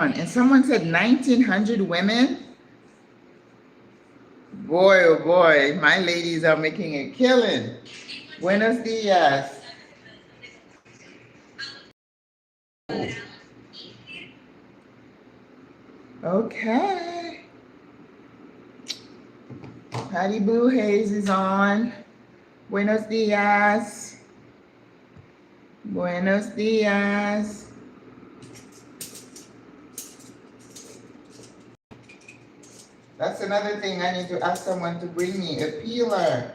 And someone said 1,900 women. Boy, oh boy, my ladies are making a killing. Buenos dias. Okay. Patty Blue Haze is on. Buenos dias. Buenos dias. That's another thing I need to ask someone to bring me, a peeler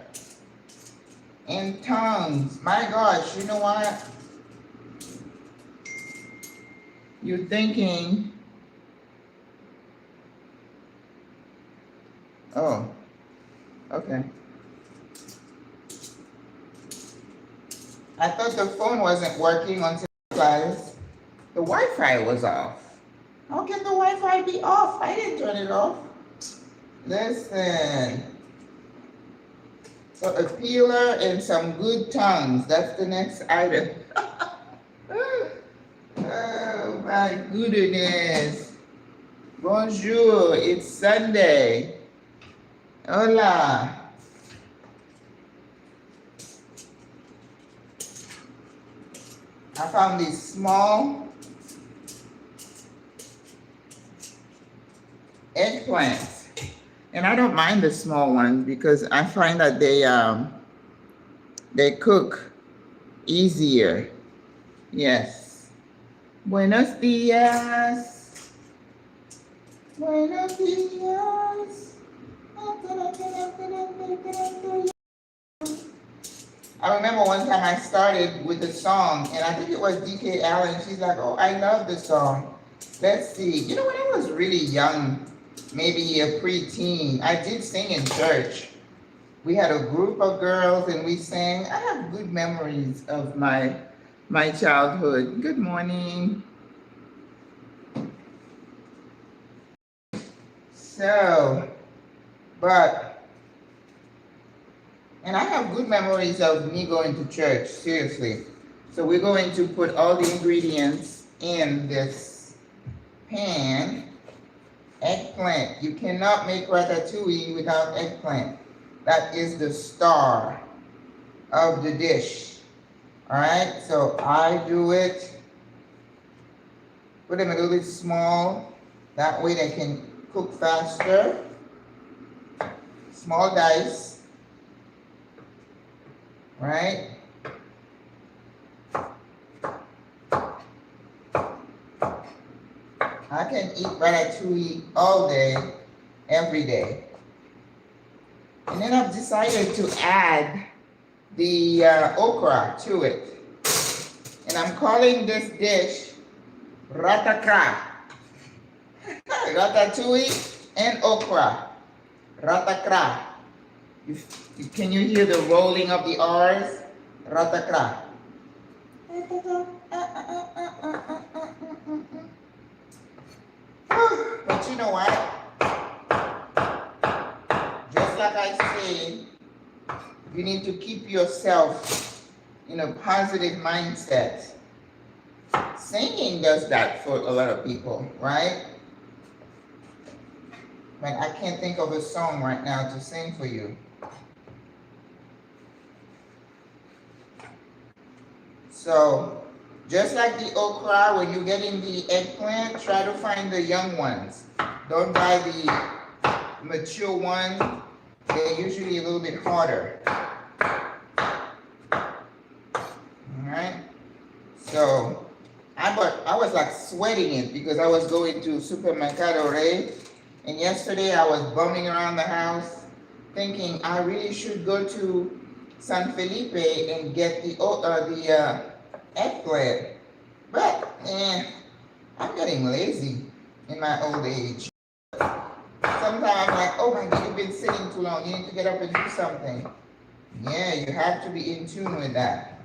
and tongs. My gosh, you know what? You're thinking, oh, okay. I thought the phone wasn't working until I realized the Wi-Fi was off. How can the Wi-Fi be off? I didn't turn it off. Listen. So a peeler and some good tongues. That's the next item. Oh my goodness. Bonjour. It's Sunday. Hola. I found these small eggplants. And I don't mind the small ones because I find that they cook easier. Yes. Buenos dias. Buenos dias. I remember one time I started with a song, and I think it was DK Allen. She's like, oh, I love this song. Let's see. You know, when I was really young, maybe a preteen, I did sing in church. We had a group of girls and we sang. I have good memories of my childhood. Good morning. So, and I have good memories of me going to church, seriously. So we're going to put all the ingredients in this pan. Eggplant. You cannot make ratatouille without eggplant. That is the star of the dish. All right, so I do it. Put them a little bit small. That way they can cook faster. Small dice. Right? I can eat ratatouille all day, every day. And then I've decided to add the okra to it. And I'm calling this dish RATAKRA. Ratatouille and okra. RATAKRA. Can you hear the rolling of the R's? RATAKRA. But you know what? Just like I say, you need to keep yourself in a positive mindset. Singing does that for a lot of people, right? But I can't think of a song right now to sing for you. So, just like the okra, when you're getting the eggplant, try to find the young ones. Don't buy the mature ones. They're usually a little bit harder. Alright? So, I was like sweating it because I was going to Supermercado Rey. And yesterday I was bumming around the house thinking I really should go to San Felipe and get the eggplant. But I'm getting lazy in my old age. Sometimes I'm like, oh my God, you've been sitting too long. You need to get up and do something. Yeah, you have to be in tune with that.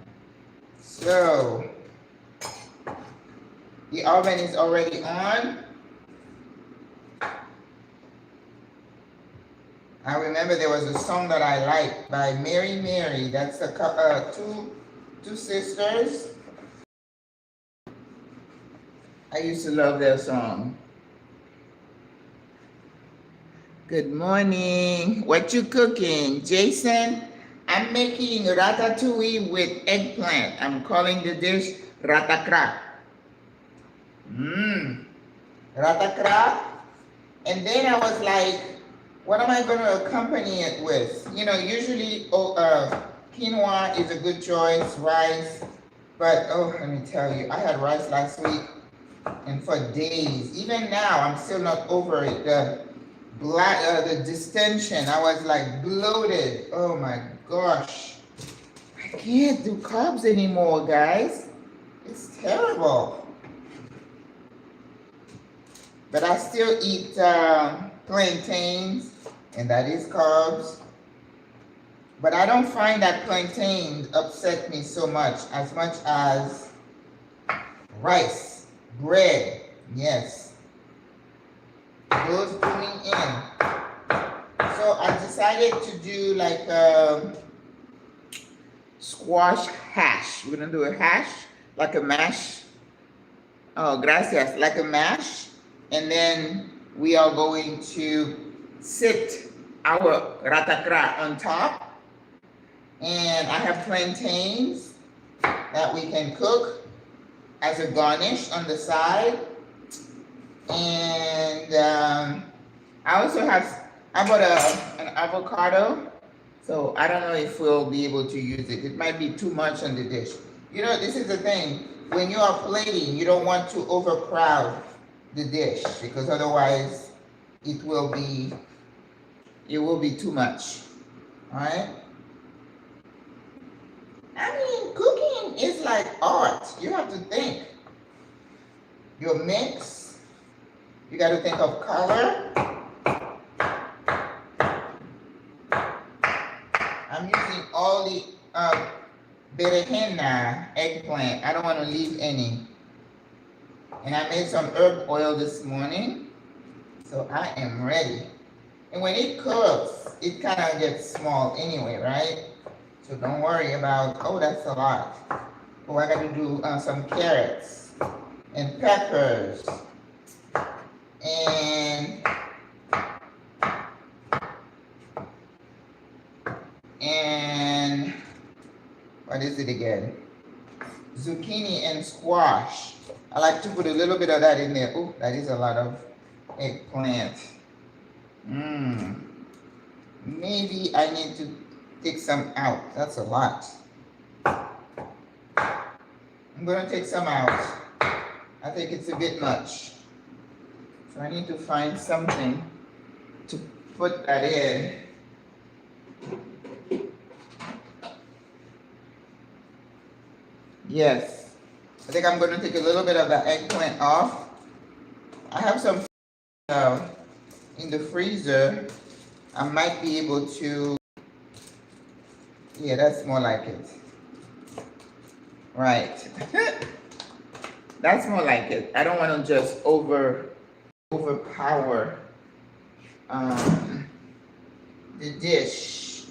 So, the oven is already on. I remember there was a song that I liked by Mary Mary. That's two sisters. I used to love their song. Good morning. What you cooking, Jason? I'm making ratatouille with eggplant. I'm calling the dish RATAKRA. RATAKRA. And then I was like, what am I going to accompany it with? You know, usually quinoa is a good choice, rice. But, oh, let me tell you, I had rice last week, and for days. Even now, I'm still not over it. The distension, I was like bloated. Oh my gosh. I can't do carbs anymore, guys. It's terrible. But I still eat plantains, and that is carbs. But I don't find that plantains upset me so much as rice, bread, yes. Those going in. So I decided to do like a squash hash. We're gonna do a hash, like a mash. Oh, gracias, like a mash. And then we are going to sit our ratakra on top. And I have plantains that we can cook as a garnish on the side. And I also have, I bought an avocado. So I don't know if we'll be able to use it. It might be too much on the dish. You know, this is the thing. When you are plating, you don't want to overcrowd the dish, because otherwise it will be too much. All right? I mean, cooking is like art. You have to think. Your mix, you got to think of color. I'm using all the berenjena, eggplant. I don't want to leave any. And I made some herb oil this morning, so I am ready. And when it cooks, it kind of gets small anyway, right? So don't worry about, oh, that's a lot. Oh, I got to do some carrots and peppers and what is it again? Zucchini and squash. I like to put a little bit of that in there. Oh, that is a lot of eggplant. Maybe I need to take some out. That's a lot. I'm going to take some out. I think it's a bit much. So I need to find something to put that in. Yes. I think I'm going to take a little bit of the eggplant off. I have some in the freezer. I might be able to, yeah, that's more like it. Right. That's more like it. I don't want to just overpower the dish.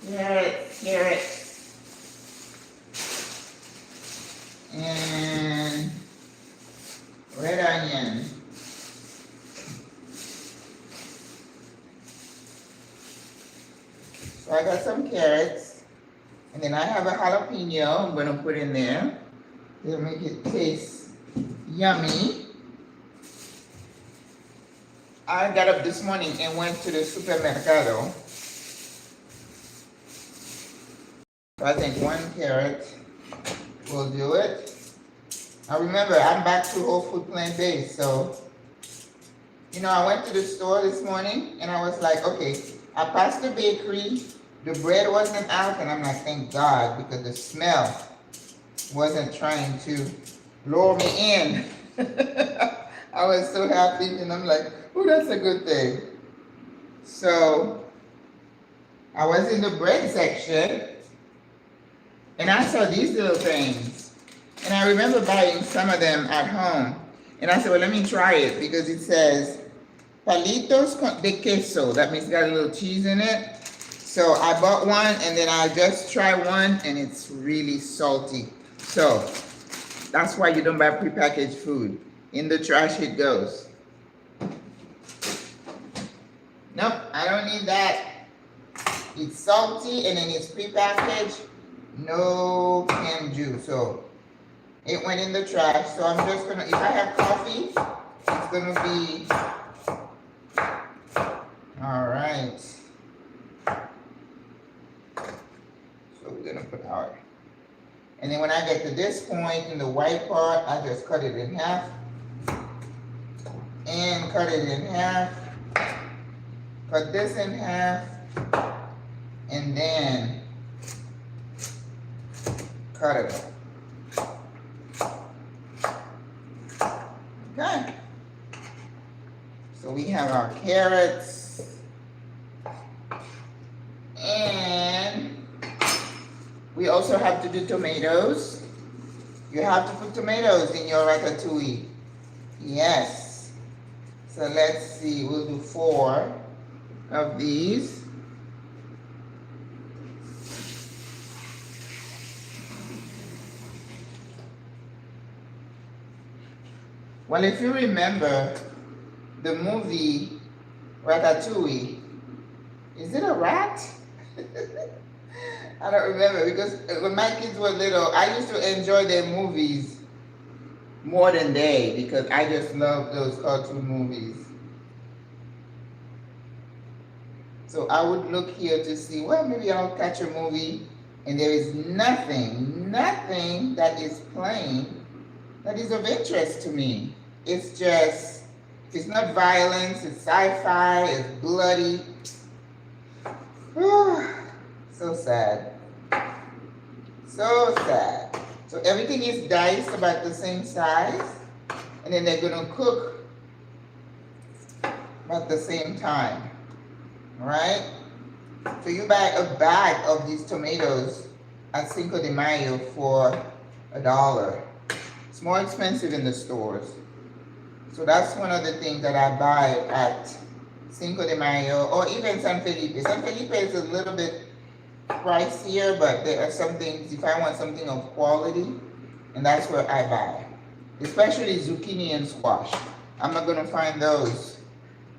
Carrots. And red onion. So I got some carrots, and then I have a jalapeno I'm going to put in there. It'll make it taste yummy. I got up this morning and went to the supermercado. So I think 1 carrot will do it. Now remember, I'm back to whole food plant-based, so, you know, I went to the store this morning and I was like, okay, I passed the bakery, the bread wasn't out, and I'm like, thank God, because the smell wasn't trying to lure me in. I was so happy, and I'm like, oh, that's a good thing. So I was in the bread section, and I saw these little things. And I remember buying some of them at home. And I said, well, let me try it, because it says palitos de queso. That means it's got a little cheese in it. So I bought one, and then I just tried one, and it's really salty. So That's why you don't buy prepackaged food. In the trash it goes. Nope, I don't need that. It's salty and then it's prepackaged. No can do. So it went in the trash. So I'm just gonna, if I have coffee, it's gonna be, all right. So we're gonna put our, and then when I get to this point in the white part, I just cut it in half. And cut it in half. Cut this in half. And then cut it up. Okay. So we have our carrots. And we also have to do tomatoes. You have to put tomatoes in your ratatouille. Yes. So let's see, we'll do 4 of these. Well, if you remember the movie Ratatouille, is it a rat? I don't remember, because when my kids were little, I used to enjoy their movies more than they, because I just love those cartoon movies. So I would look here to see, well, maybe I'll catch a movie, and there is nothing that is playing that is of interest to me. It's just, it's not violence, it's sci-fi, it's bloody. So sad. So sad. So everything is diced about the same size, and then they're gonna cook about the same time, all right? So you buy a bag of these tomatoes at Cinco de Mayo for $1. It's more expensive in the stores. So that's one of the things that I buy at Cinco de Mayo, or even San Felipe. San Felipe is a little bit pricier, but there are some things, if I want something of quality, and that's where I buy. Especially zucchini and squash. I'm not gonna find those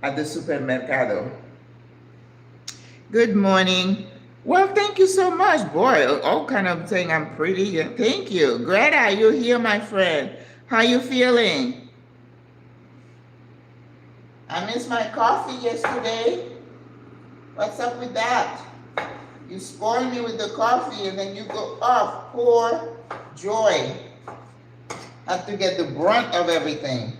at the supermercado. Good morning. Well, thank you so much. Boy, all kind of saying I'm pretty. Thank you. Greta, you here, my friend? How you feeling? I missed my coffee yesterday. What's up with that? You spoil me with the coffee and then you go off. Poor Joy. Have to get the brunt of everything.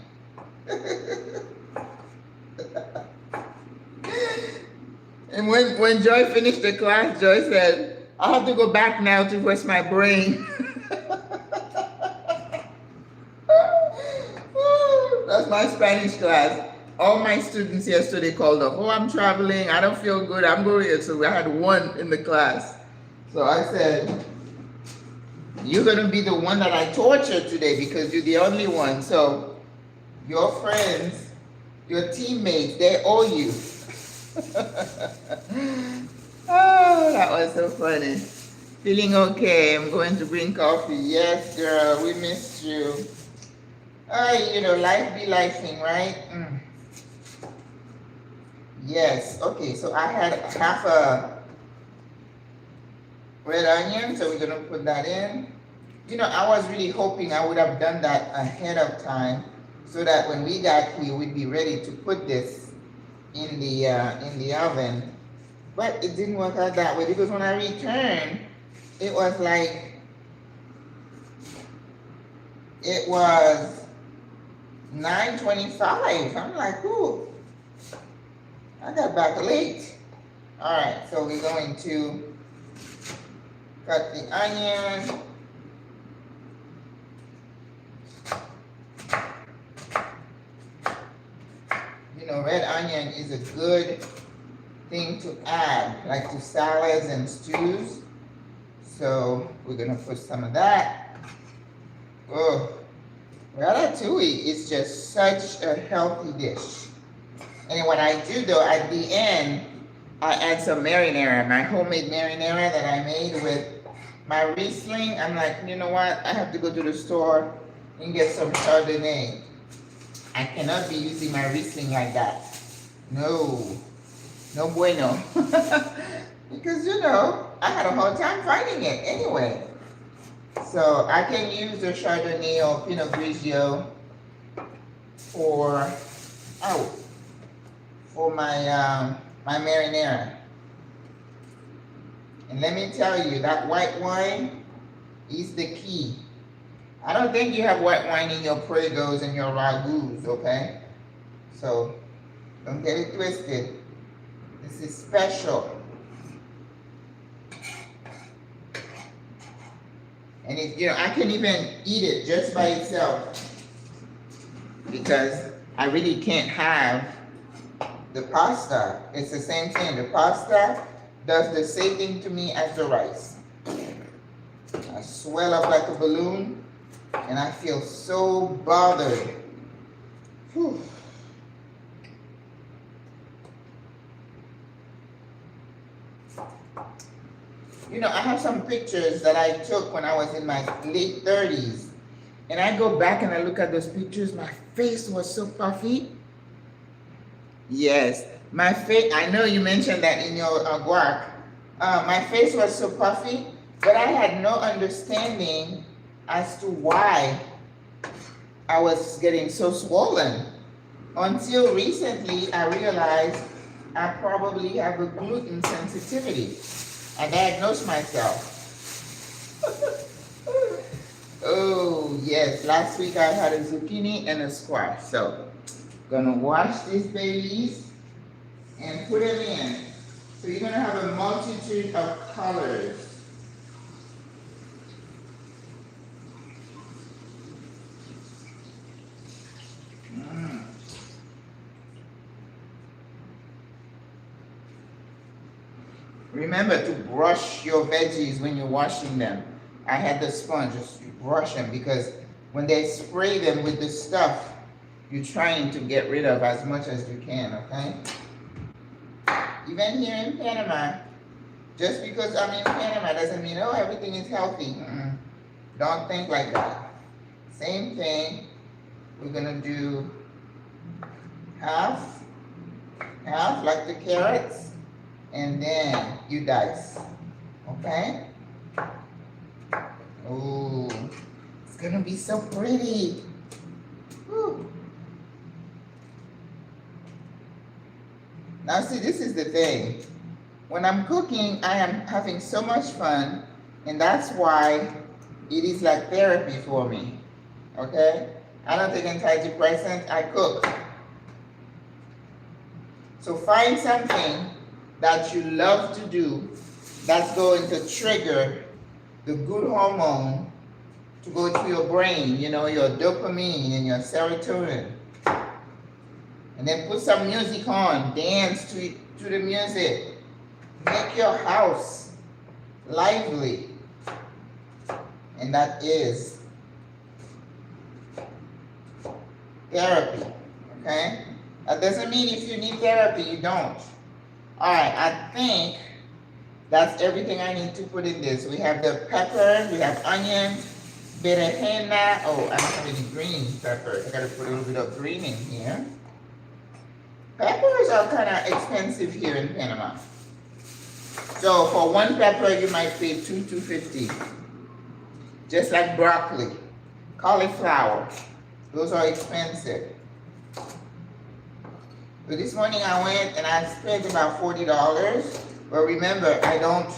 And when Joy finished the class, Joy said, I have to go back now to rest my brain. That's my Spanish class. All my students yesterday called up, oh, I'm traveling, I don't feel good, I'm going. So I had 1 in the class. So I said, you're gonna be the one that I torture today because you're the only one. So your friends, your teammates, they owe you. Oh, that was so funny. Feeling okay, I'm going to bring coffee. Yes, girl, we missed you. You know, life be lifing, right? Yes, okay, so I had half a red onion, so we're gonna put that in. You know, I was really hoping I would have done that ahead of time so that when we got here, we'd be ready to put this in the oven. But it didn't work out that way because when I returned, it was like, it was 9:25. I'm like, ooh. I got back late. All right, so we're going to cut the onion. You know, red onion is a good thing to add, like to salads and stews. So we're gonna put some of that. Oh, ratatouille is just such a healthy dish. And what I do though, at the end, I add some marinara, my homemade marinara that I made with my Riesling. I'm like, you know what? I have to go to the store and get some Chardonnay. I cannot be using my Riesling like that. No, no bueno. Because, you know, I had a hard time finding it anyway. So I can use the Chardonnay or Pinot Grigio for my my marinara. And let me tell you, that white wine is the key. I don't think you have white wine in your Pregos and your Ragouts, okay? So don't get it twisted. This is special. And it, you know, I can even eat it just by itself because I really can't have the pasta. It's the same thing. The pasta does the same thing to me as the rice. I swell up like a balloon and I feel so bothered. Whew. You know, I have some pictures that I took when I was in my late 30s. And I go back and I look at those pictures, my face was so puffy. Yes, my face, I know you mentioned that in your guac. My face was so puffy, but I had no understanding as to why I was getting so swollen. Until recently, I realized I probably have a gluten sensitivity. I diagnosed myself. Oh, yes. Last week I had a zucchini and a squash. So, gonna wash these babies and put them in. So you're gonna have a multitude of colors. Remember to brush your veggies when you're washing them. I had the sponge, just brush them because when they spray them with the stuff, you're trying to get rid of as much as you can, okay? Even here in Panama, just because I'm in Panama doesn't mean, oh, everything is healthy. Don't think like that. Same thing, we're gonna do half like the carrots, and then you dice, okay? Ooh, it's gonna be so pretty. Whew. Now see, this is the thing. When I'm cooking, I am having so much fun, and that's why it is like therapy for me, okay? I don't take antidepressants, I cook. So find something that you love to do that's going to trigger the good hormone to go to your brain, you know, your dopamine and your serotonin. And then put some music on, dance to the music. Make your house lively. And that is therapy, okay? That doesn't mean if you need therapy, you don't. All right, I think that's everything I need to put in this. We have the peppers, we have onions, berenjena. Oh, I don't have any green peppers. I gotta put a little bit of green in here. Peppers are kind of expensive here in Panama. So for one pepper, you might pay $2.50. Just like broccoli, cauliflower. Those are expensive. So this morning I went and I spent about $40. But remember, I don't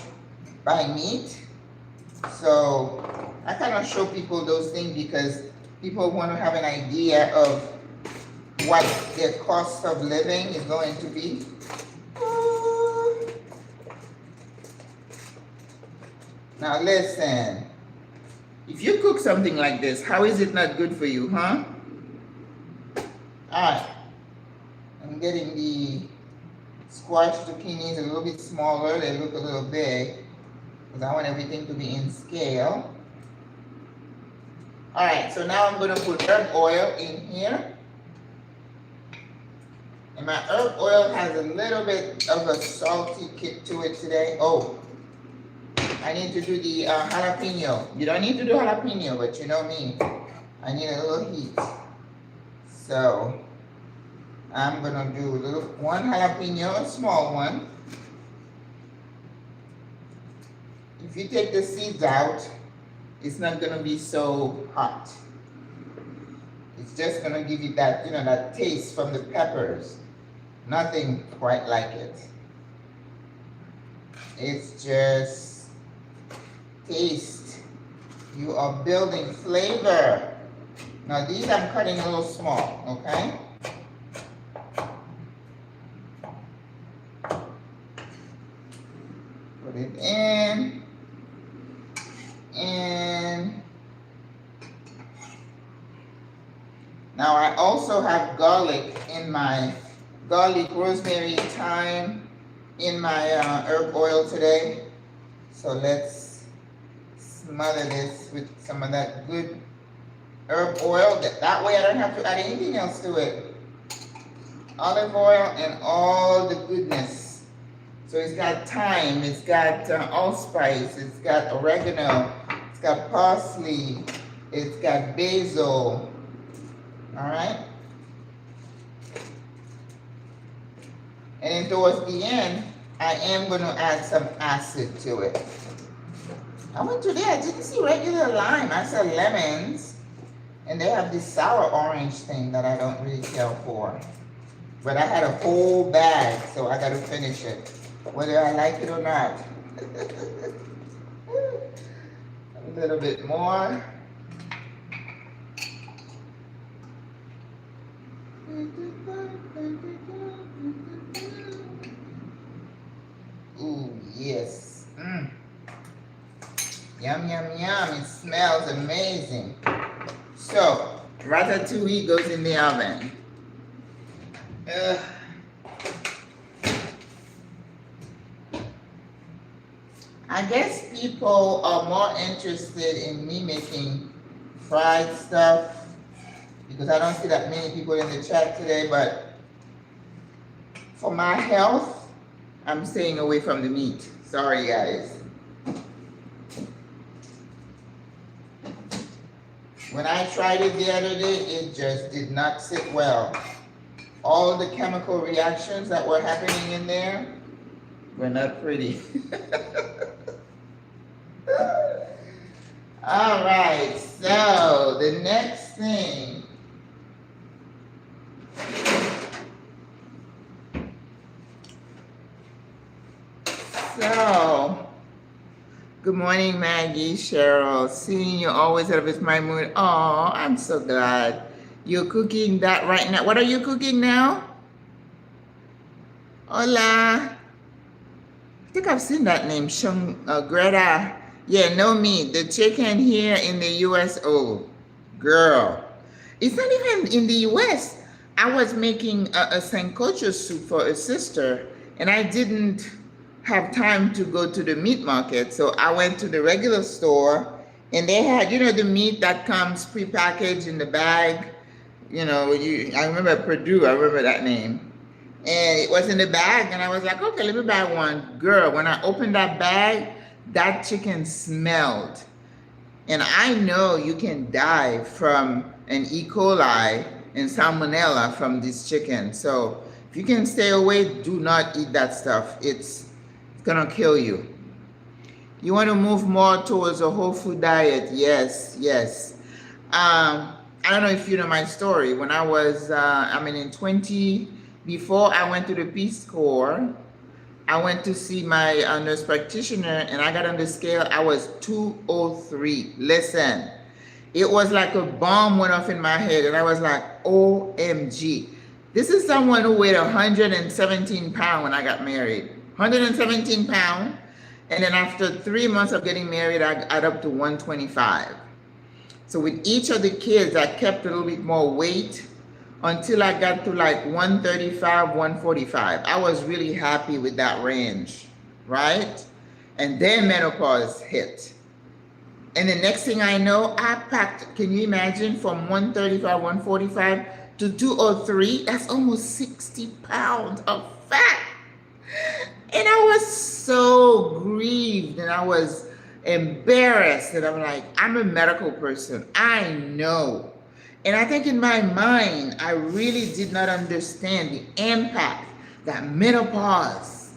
buy meat. So I kind of show people those things because people want to have an idea of what their cost of living is going to be. Now listen, if you cook something like this, how is it not good for you, huh? All right, I'm getting the squash zucchinis a little bit smaller. They look a little big because I want everything to be in scale. All right, so now I'm going to put herb oil in here. And my herb oil has a little bit of a salty kick to it today. Oh, I need to do the jalapeno. You don't need to do jalapeno, but you know me. I need a little heat. So I'm gonna do one jalapeno, a small one. If you take the seeds out, it's not gonna be so hot. It's just gonna give you that, that taste from the peppers. Nothing quite like it. It's just taste. You are building flavor. Now these I'm cutting a little small, okay? Put it in. And now I also have garlic in my rosemary, thyme in my herb oil today. So let's smother this with some of that good herb oil. That way I don't have to add anything else to it. Olive oil and all the goodness. So it's got thyme, it's got allspice, it's got oregano, it's got parsley, it's got basil. All right. And then towards the end, I am going to add some acid to it. I went today, I didn't see regular lime. I saw lemons. And they have this sour orange thing that I don't really care for. But I had a whole bag, so I got to finish it, whether I like it or not. A little bit more. Ooh, yes. Yum, yum, yum. It smells amazing. So, ratatouille goes in the oven. I guess people are more interested in me making fried stuff because I don't see that many people in the chat today, but for my health, I'm staying away from the meat. Sorry, guys. When I tried it the other day, it just did not sit well. All the chemical reactions that were happening in there were not pretty. All right, so the next thing. So, good morning, Maggie, Cheryl. Seeing you always out of my mood. Oh, I'm so glad. You're cooking that right now. What are you cooking now? Hola. I think I've seen that name, Greta. Yeah, no meat. The chicken here in the U.S. Oh, girl. It's not even in the U.S. I was making a sancocho soup for a sister, and I didn't have time to go to the meat market. So I went to the regular store, and they had, the meat that comes prepackaged in the bag. I remember Purdue, I remember that name. And it was in the bag, and I was like, okay, let me buy one. Girl, when I opened that bag, that chicken smelled. And I know you can die from an E. coli and salmonella from this chicken. So if you can stay away, do not eat that stuff. It's gonna kill you. You want to move more towards a whole food diet? Yes, yes. I don't know if you know my story. When I was, before I went to the Peace Corps, I went to see my nurse practitioner, and I got on the scale. I was 203. Listen, it was like a bomb went off in my head, and I was like, OMG. This is someone who weighed 117 pounds when I got married. 117 pounds. And then after 3 months of getting married, I got up to 125. So with each of the kids, I kept a little bit more weight until I got to like 135, 145. I was really happy with that range, right? And then menopause hit. And the next thing I know, I packed, can you imagine, from 135, 145 to 203? That's almost 60 pounds of fat. And I was so grieved, and I was embarrassed, and I'm like, I'm a medical person. I know And I think in my mind, I really did not understand the impact that menopause,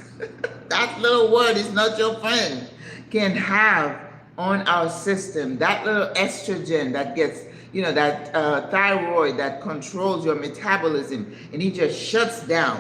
that little word is not your friend, can have on our system. That little estrogen that gets, that thyroid that controls your metabolism, and it just shuts down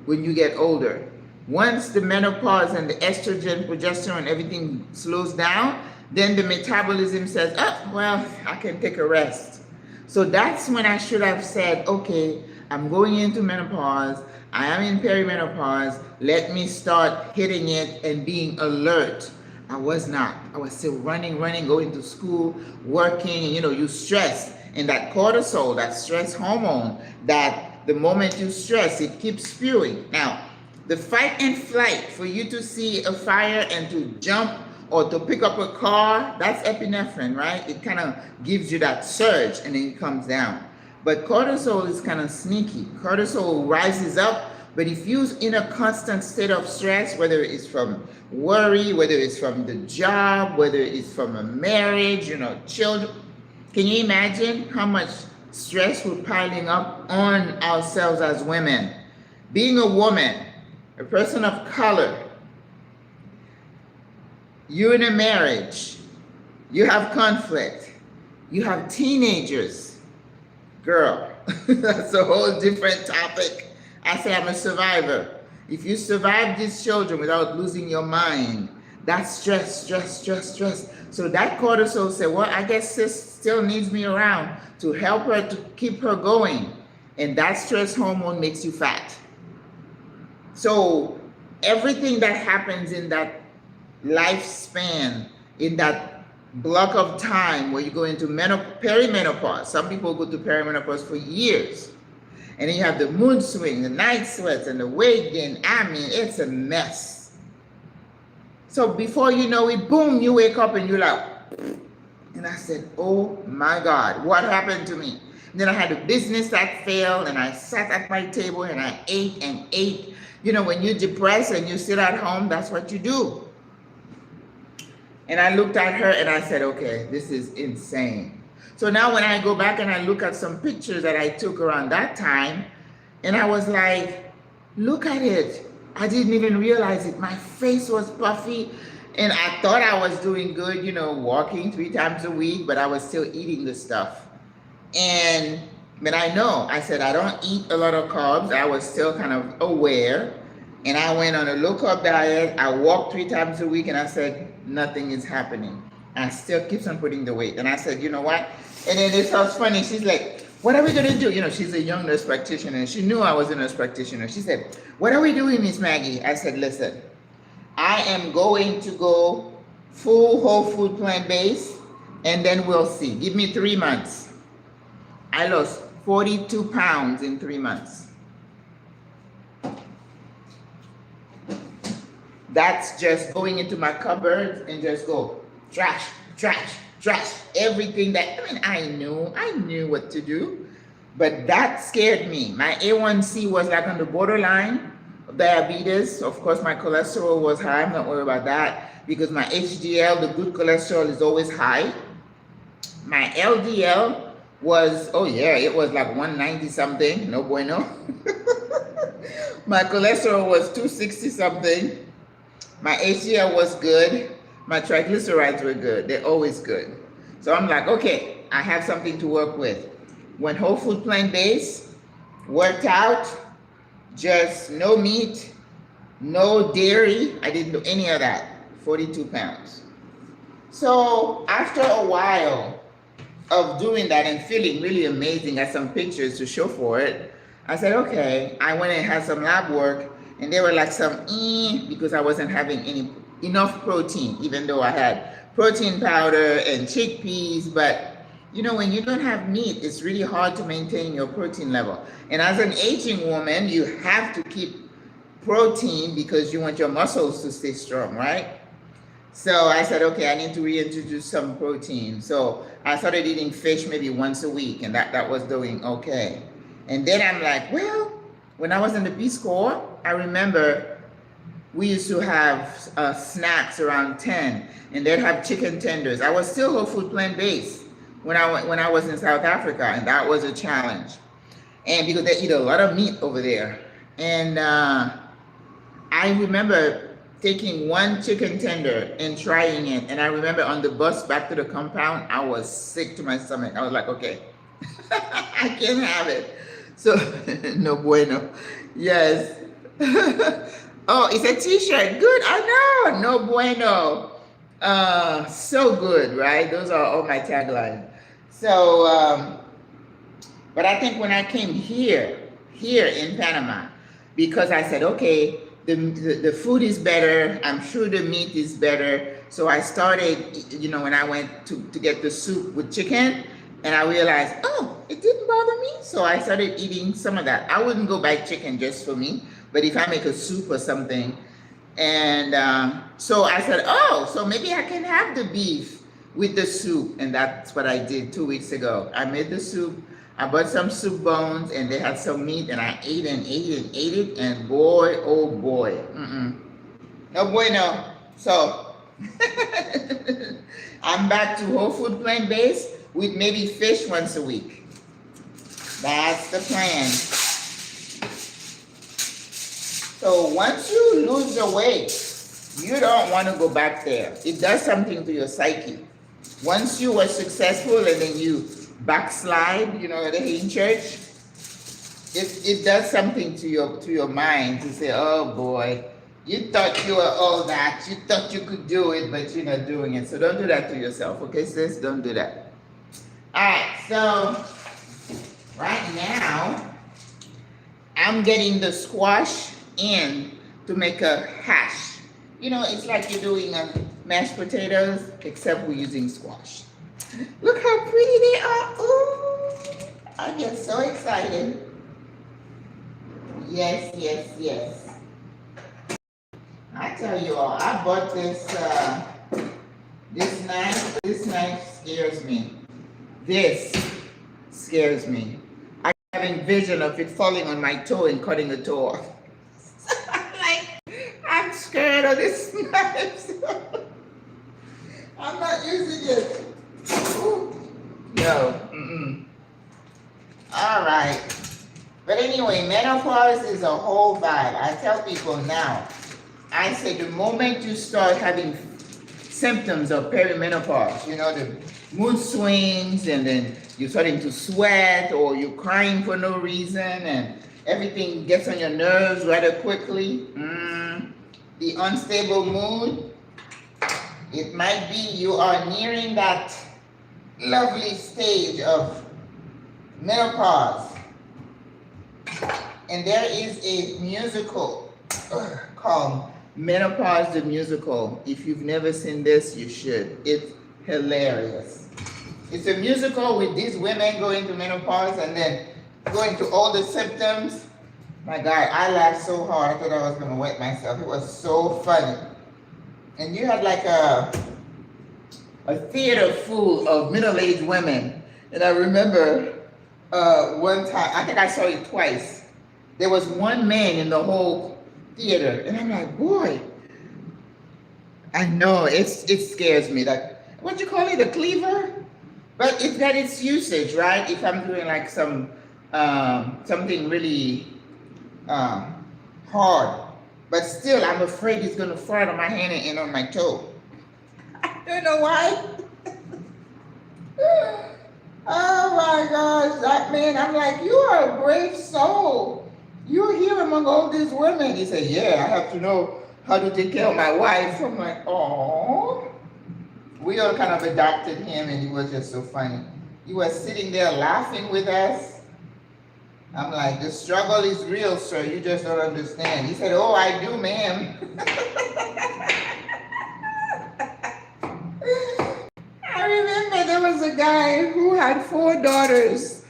when you get older. Once the menopause and the estrogen, progesterone, everything slows down, then the metabolism says, oh, well, I can take a rest. So that's when I should have said, okay, I'm going into menopause. I am in perimenopause. Let me start hitting it and being alert. I was not. I was still running, going to school, working, and you stress. And that cortisol, that stress hormone, that the moment you stress, it keeps spewing. Now, the fight and flight, for you to see a fire and to jump or to pick up a car, that's epinephrine, right? It kind of gives you that surge and then it comes down. But cortisol is kind of sneaky. Cortisol rises up, but if you're in a constant state of stress, whether it's from worry, whether it's from the job, whether it's from a marriage, children, can you imagine how much stress we're piling up on ourselves as women? Being a woman, a person of color, you're in a marriage, you have conflict, you have teenagers. Girl, that's a whole different topic. I say I'm a survivor. If you survive these children without losing your mind, that's stress. So that cortisol said, well, I guess sis still needs me around to help her to keep her going. And that stress hormone makes you fat. So everything that happens in that lifespan, in that block of time where you go into perimenopause, some people go to perimenopause for years, and then you have the mood swing, the night sweats, and the weight gain. I mean, it's a mess. So before you know it, boom, you wake up and you're like, and I said, oh my God, what happened to me? And then I had a business that failed, and I sat at my table and I ate and ate. When you're depressed and you sit at home, that's what you do. And I looked at her and I said, okay, this is insane. So now when I go back and I look at some pictures that I took around that time, and I was like, look at it. I didn't even realize it. My face was puffy, and I thought I was doing good, walking 3 times a week, but I was still eating the stuff. But I said, I don't eat a lot of carbs. I was still kind of aware. And I went on a low-carb diet. I walked 3 times a week, and I said, nothing is happening. I still keeps on putting the weight. And I said, you know what? And then it sounds funny. She's like, what are we going to do? She's a young nurse practitioner, and she knew I was a nurse practitioner. She said, what are we doing, Miss Maggie? I said, listen, I am going to go full whole food plant-based, and then we'll see. Give me 3 months. I lost 42 pounds in 3 months. That's just going into my cupboard and just go trash. Everything that, I knew what to do, but that scared me. My A1C was like on the borderline of diabetes. Of course, my cholesterol was high. I'm not worried about that because my HDL, the good cholesterol, is always high. My LDL was, it was like 190 something, no bueno. My cholesterol was 260 something. My HDL was good. My triglycerides were good. They're always good. So I'm like, okay, I have something to work with. Went whole food plant-based, worked out, just no meat, no dairy. I didn't do any of that. 42 pounds. So after a while of doing that and feeling really amazing, I had some pictures to show for it. I said, okay, I went and had some lab work, and they were like some because I wasn't having enough protein, even though I had protein powder and chickpeas. But when you don't have meat, it's really hard to maintain your protein level. And as an aging woman, you have to keep protein because you want your muscles to stay strong, right? So I said, okay, I need to reintroduce some protein. So I started eating fish maybe once a week, and that was doing okay. And then I'm like, well, when I was in the Peace Corps, I remember we used to have snacks around 10, and they'd have chicken tenders. I was still whole food plant-based when I was in South Africa, and that was a challenge. And because they eat a lot of meat over there, and I remember taking one chicken tender and trying it, and I remember on the bus back to the compound, I was sick to my stomach. I was like, okay, I can't have it. So no bueno. Yes. Oh, it's a t-shirt. Good. I know. No bueno. So good, right? Those are all my taglines. So, but I think when I came here in Panama, because I said, okay, the food is better. I'm sure the meat is better. So I started, you know, when I went to get the soup with chicken, and I realized, oh, it didn't bother me. So I started eating some of that. I wouldn't go buy chicken just for me, but if I make a soup or something, and so I said, oh, so maybe I can have the beef with the soup. And that's what I did 2 weeks ago. I made the soup. I bought some soup bones, and they had some meat, and I ate and ate and ate it, and boy, oh boy, no bueno. So I'm back to whole food plant-based with maybe fish once a week. That's the plan. So once you lose the weight, you don't want to go back there. It does something to your psyche. Once you were successful and then you backslide, you know, in church, it does something to your mind to say, oh boy, you thought you were all that, you thought you could do it, but you're not doing it. So don't do that to yourself, okay, sis? Don't do that. All right, so right now, I'm getting the squash in to make a hash. You know, it's like you're doing mashed potatoes, except we're using squash. Look how pretty they are. Ooh, I get so excited. Yes, yes, yes. I tell you all, I bought this knife. This knife scares me. This scares me. I'm having vision of it falling on my toe and cutting a toe off. I'm scared of this knife. I'm not using it. Ooh. No. All right. But anyway, menopause is a whole vibe. I tell people now, I say the moment you start having symptoms of perimenopause, you know, the mood swings, and then you're starting to sweat, or you're crying for no reason, and everything gets on your nerves rather quickly. The unstable mood, it might be you are nearing that lovely stage of menopause. And there is a musical called Menopause the Musical. If you've never seen this, you should. It's hilarious. It's a musical with these women going to menopause and then going through all the symptoms. My God, I laughed so hard, I thought I was going to wet myself. It was so funny. And you had like a theater full of middle-aged women. And I remember one time, I think I saw it twice. There was one man in the whole theater. And I'm like, boy, I know, it scares me. Like, what do you call it, a cleaver? But it's got its usage, right? If I'm doing like some, something really hard, but still I'm afraid it's gonna fall on my hand and on my toe. I don't know why. Oh my gosh, that man, I'm like, you are a brave soul. You're here among all these women. He said, yeah, I have to know how to take care of my wife. I'm like, oh. We all kind of adopted him, and he was just so funny. He was sitting there laughing with us. I'm like, the struggle is real, sir. You just don't understand. He said, oh, I do, ma'am. I remember there was a guy who had 4 daughters.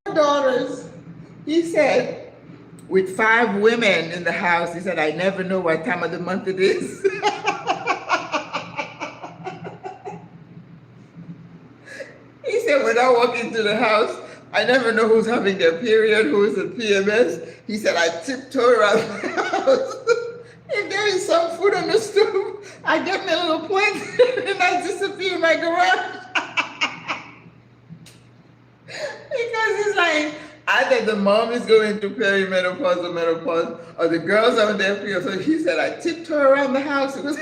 4 daughters. He said, with 5 women in the house, he said, I never know what time of the month it is. He said, when I walk into the house, I never know who's having their period, who's in PMS. He said, I tiptoe around the house. If there is some food on the stove, I get my little plate and I disappear in my garage. it's like either the mom is going through perimenopause or menopause, or the girls are on their period. So he said, I tiptoe around the house. It was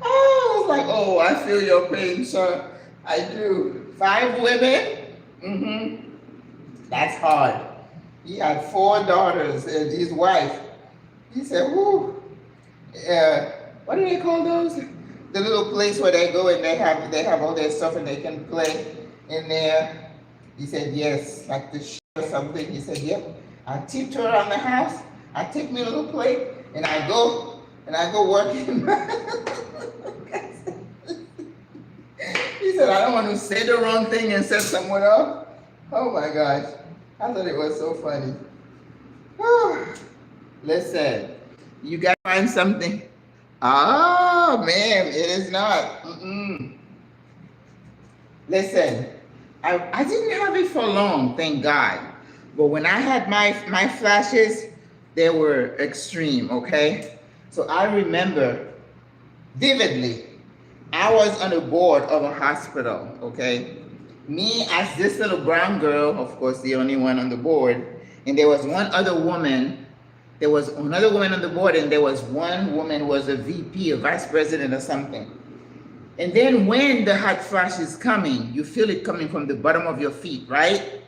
oh, I was like, oh, I feel your pain, sir. I do. 5 women? Mm-hmm. That's hard. He had 4 daughters and his wife. He said, whoo. What do they call those? The little place where they go and they have all their stuff and they can play in there. He said, yes, like the or something. He said, yep. I tiptoe around the house. I take me a little plate and I go work in He said, I don't want to say the wrong thing and set someone up. Oh my gosh. I thought it was so funny. Whew. Listen, you got to find something. Oh, man, it is not. Listen, I didn't have it for long, thank God. But when I had my flashes, they were extreme, okay? So I remember vividly, I was on the board of a hospital, okay? Me as this little brown girl, of course, the only one on the board, and there was one other woman. There was another woman on the board, and there was one woman who was a VP, a vice president or something. And then when the hot flash is coming, you feel it coming from the bottom of your feet, right?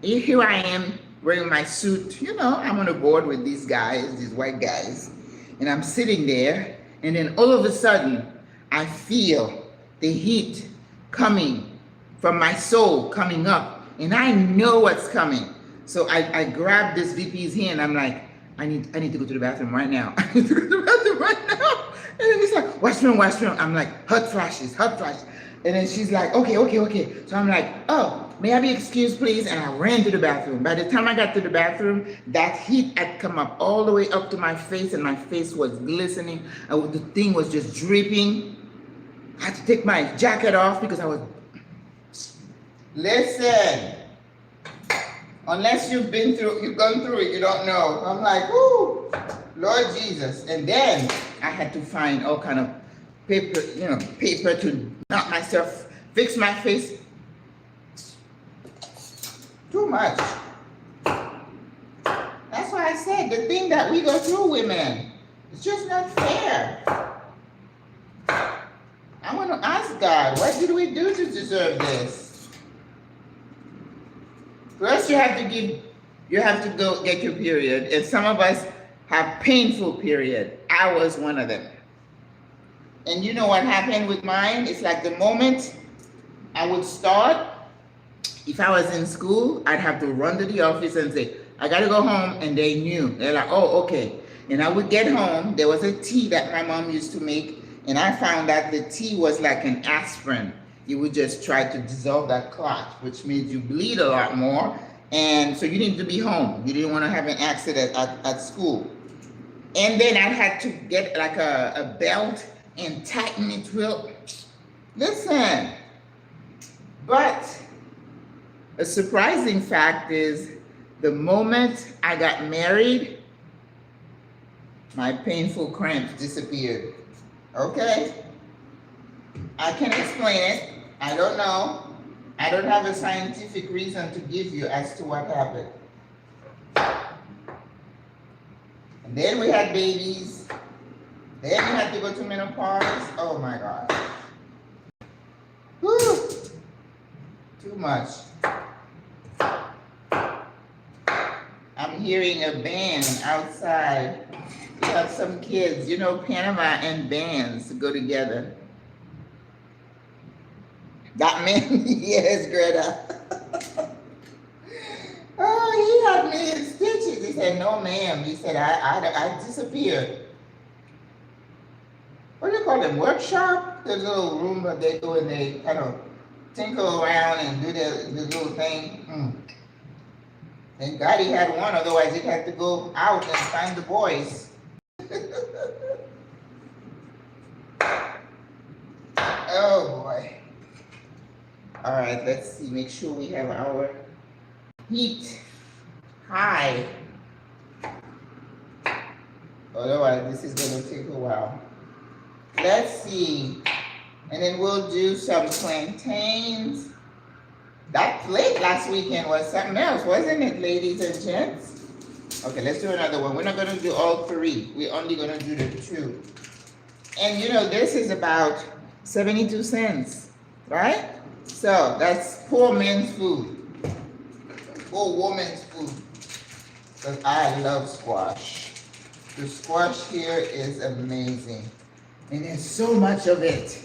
And here I am wearing my suit. You know, I'm on a board with these guys, these white guys, and I'm sitting there, and then all of a sudden, I feel the heat coming from my soul coming up, and I know what's coming. So I grab this VP's hand. I'm like, I need to go to the bathroom right now. I need to go to the bathroom right now. And then he's like, washroom. I'm like, hot flashes. And then she's like, okay. So I'm like, oh, may I be excused, please? And I ran to the bathroom. By the time I got to the bathroom, that heat had come up all the way up to my face, and my face was glistening. The thing was just dripping. I had to take my jacket off because I was... Listen. Unless you've gone through it, you don't know. I'm like, whoo, Lord Jesus. And then I had to find all kind of paper to knock myself, fix my face. Too much. That's why I said the thing that we go through, women, it's just not fair. I want to ask God, what did we do to deserve this? First, you have to go get your period, and some of us have painful period. I was one of them. And you know what happened with mine? It's like the moment I would start, if I was in school, I'd have to run to the office and say, I gotta go home, and they knew. They're like, oh, okay. And I would get home, there was a tea that my mom used to make, and I found that the tea was like an aspirin. You would just try to dissolve that clot, which made you bleed a lot more. And so you needed to be home. You didn't want to have an accident at school. And then I had to get like a belt and tighten it real. Listen, but a surprising fact is the moment I got married, my painful cramps disappeared. Okay? I can explain it. I don't know. I don't have a scientific reason to give you as to what happened. And then we had babies. Then we had to go to menopause. Oh my God. Whew. Too much. I'm hearing a band outside. We have some kids. You know, Panama and bands go together. That man, yes, Greta. Oh, he had me in stitches. He said, no, ma'am. He said, I disappeared. What do you call them? Workshop? The little room that they go and they kind of tinkle around and do the little thing. Thank God he had one, otherwise he'd have to go out and find the boys. Oh boy. All right, let's see, make sure we have our heat high. Otherwise, this is going to take a while. Let's see. And then we'll do some plantains. That plate last weekend was something else, wasn't it, ladies and gents? Okay, let's do another one. We're not gonna do all three. We're only gonna do the two. And you know, this is about 72 cents, right? So that's poor man's food, poor woman's food. Because I love squash. The squash here is amazing. And there's so much of it.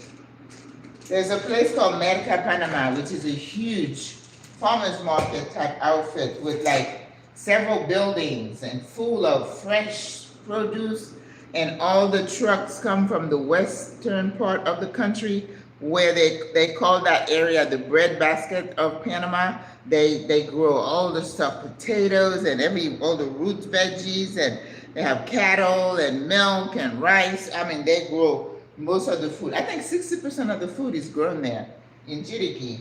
There's a place called Panama, which is a huge farmer's market type outfit with like several buildings and full of fresh produce. And all the trucks come from the western part of the country where they call that area the breadbasket of Panama. They grow all the stuff, potatoes and all the root veggies, and they have cattle and milk and rice. I mean, they grow most of the food. I think 60% of the food is grown there in Chiriquí.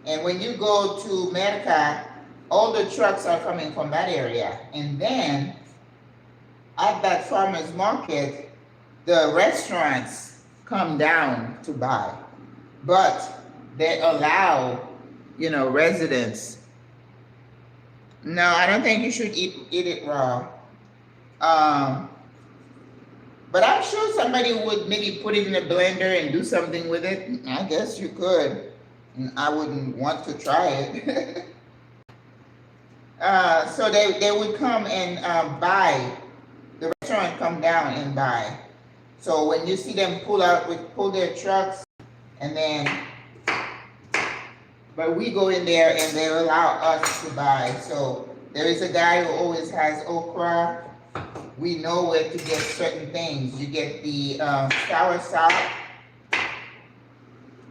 And when you go to Merca, all the trucks are coming from that area. And then at that farmer's market, the restaurants come down to buy. But they allow, you know, residents. No, I don't think you should eat it raw. But I'm sure somebody would maybe put it in a blender and do something with it. I guess you could. I wouldn't want to try it. So they would come and buy. The restaurant come down and buy. So when you see them pull their trucks, and then, but we go in there and they allow us to buy. So there is a guy who always has okra. We know where to get certain things. You get the sour sop.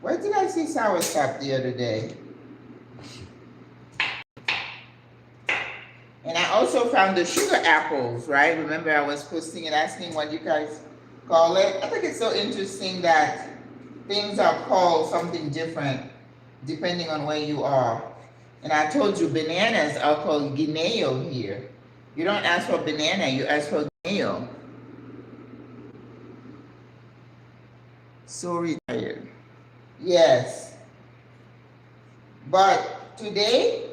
Where did I see sour sop the other day? And I also found the sugar apples, right? Remember I was posting and asking what you guys call it? I think it's so interesting that things are called something different depending on where you are. And I told you bananas are called guineo here. You don't ask for banana, you ask for guineo. So retired. Yes. But today,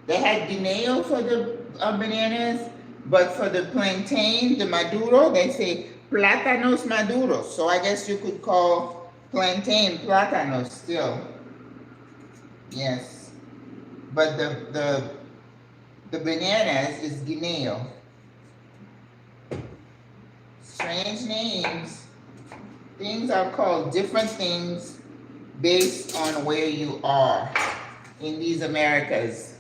they had guineo for the bananas, but for the plantain, the maduro, they say plátanos maduros. So I guess you could call plantain plátanos still. Yes. But the bananas is guineo. Strange names. Things are called different things based on where you are in these Americas.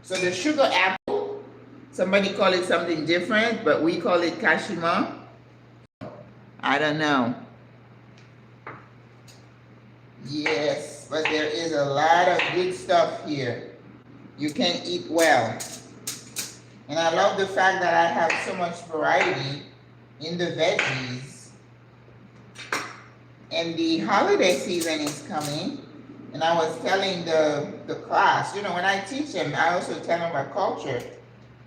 So the sugar apple, somebody call it something different, but we call it kashima. I don't know. Yes, but there is a lot of good stuff here. You can eat well. And I love the fact that I have so much variety in the veggies. And the holiday season is coming. And I was telling the class, you know, when I teach them, I also tell them about culture,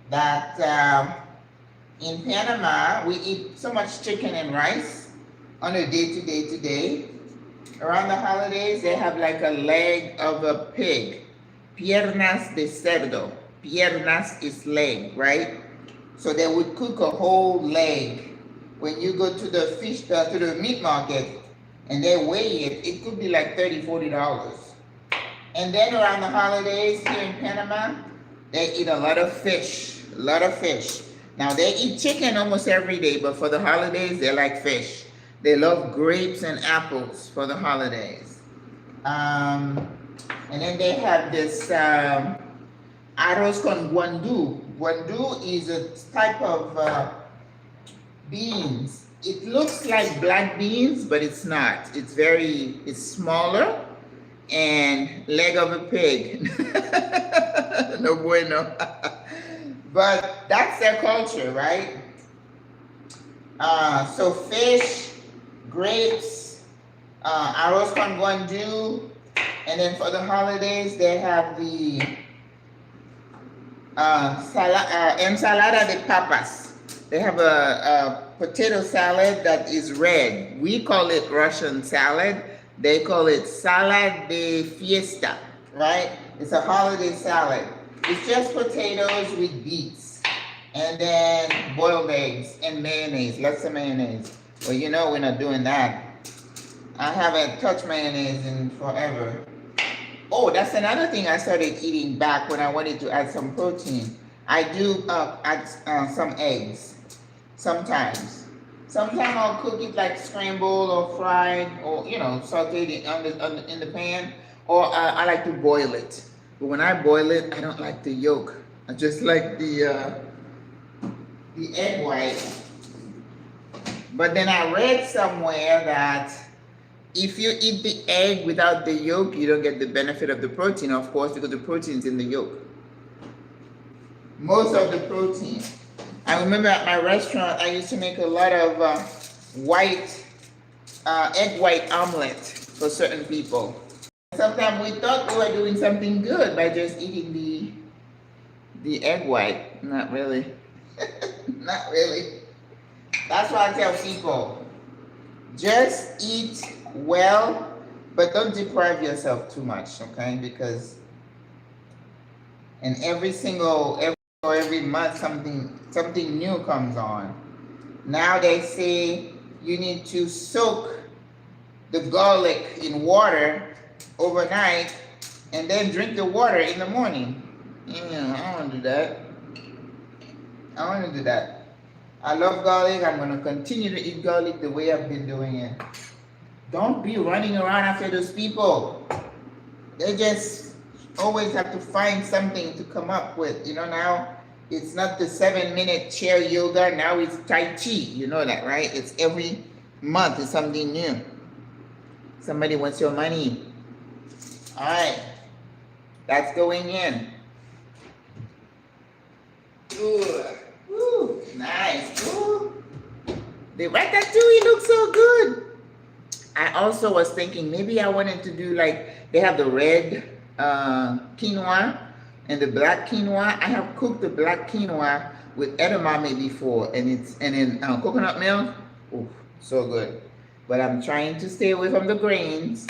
that in Panama, we eat so much chicken and rice on a day-to-day. Around the holidays, they have like a leg of a pig, piernas de cerdo. Piernas is leg, right? So they would cook a whole leg. When you go to the to the meat market, and they weigh it, it could be like $30, $40. And then around the holidays here in Panama, they eat a lot of fish, Now they eat chicken almost every day, but for the holidays, they like fish. They love grapes and apples for the holidays. And then they have this arroz con guandú. Guandú is a type of beans. It looks like black beans, but it's not. It's smaller and leg of a pig. No bueno. But that's their culture, right? So fish, grapes, arroz con guandú, and then for the holidays, they have the ensalada de papas. They have a potato salad that is red. We call it Russian salad. They call it salad de fiesta, right? It's a holiday salad. It's just potatoes with beets and then boiled eggs and mayonnaise, lots of mayonnaise. Well, you know we're not doing that. I haven't touched mayonnaise in forever. Oh, that's another thing I started eating back when I wanted to add some protein. I do add some eggs sometimes. Sometimes I'll cook it like scrambled or fried or, you know, sauteed it in the pan. Or I like to boil it. But when I boil it, I don't like the yolk. I just like the egg white. But then I read somewhere that if you eat the egg without the yolk, you don't get the benefit of the protein, of course, because the protein's in the yolk. Most of the protein. I remember at my restaurant, I used to make a lot of egg white omelet for certain people. Sometimes we thought we were doing something good by just eating the egg white. Not really. Not really. That's why I tell people, just eat well, but don't deprive yourself too much, okay? Because every month something new comes on. Now they say you need to soak the garlic in water overnight and then drink the water in the morning. Yeah, I don't want to do that. I want to do that. I love garlic. I'm going to continue to eat garlic the way I've been doing it. Don't be running around after those people. They just always have to find something to come up with. You know, now it's not the 7-minute chair yoga. Now it's Tai Chi. You know that, right? It's every month is something new. Somebody wants your money. All right. That's going in. Ooh. Ooh, nice. Ooh. The ratatouille looks so good. I also was thinking maybe I wanted to do like, they have the red quinoa and the black quinoa. I have cooked the black quinoa with edamame before, and in coconut milk. Ooh, so good. But I'm trying to stay away from the grains.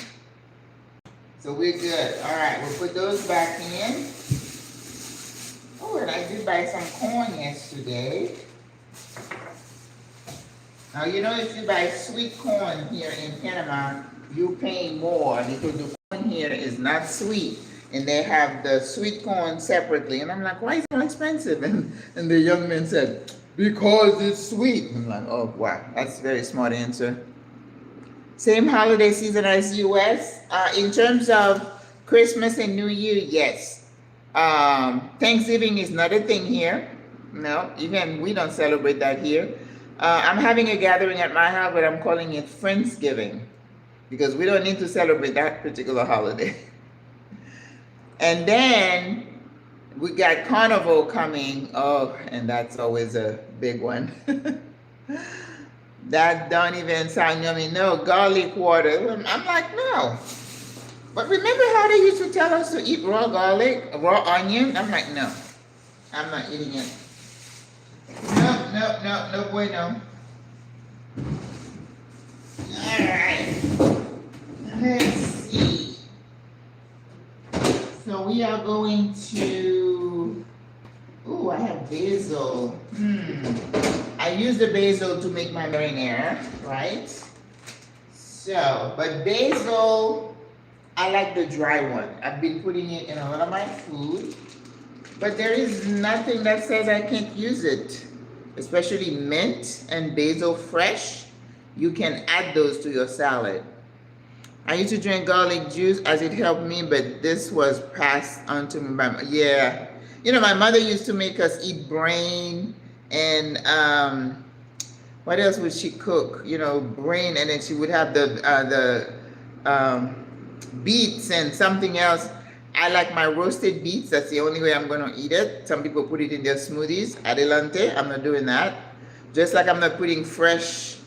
So we're good. All right, we'll put those back in. Oh, and I did buy some corn yesterday. Now, you know, if you buy sweet corn here in Panama, you pay more because the corn here is not sweet. And they have the sweet corn separately. And I'm like, why is it so expensive? And the young man said, because it's sweet. I'm like, oh, wow, that's a very smart answer. Same holiday season as US. In terms of Christmas and New Year, yes. Thanksgiving is not a thing here. No, even we don't celebrate that here. I'm having a gathering at my house, but I'm calling it Friendsgiving because we don't need to celebrate that particular holiday. And then we got Carnival coming. Oh, and that's always a big one. That don't even sound yummy. No, garlic water. I'm like, no. But remember how they used to tell us to eat raw garlic, raw onion? I'm like, no. I'm not eating it. No bueno. All right. Let's see. So we are going to, ooh, I have basil. I use the basil to make my marinara, right? So, but basil, I like the dry one. I've been putting it in a lot of my food, but there is nothing that says I can't use it. Especially mint and basil fresh, you can add those to your salad. I used to drink garlic juice as it helped me, but this was passed on to me by my, yeah. You know, my mother used to make us eat brain and what else would she cook? You know, brain, and then she would have the beets and something else. I like my roasted beets. That's the only way I'm going to eat it. Some people put it in their smoothies. Adelante. I'm not doing that. Just like I'm not putting fresh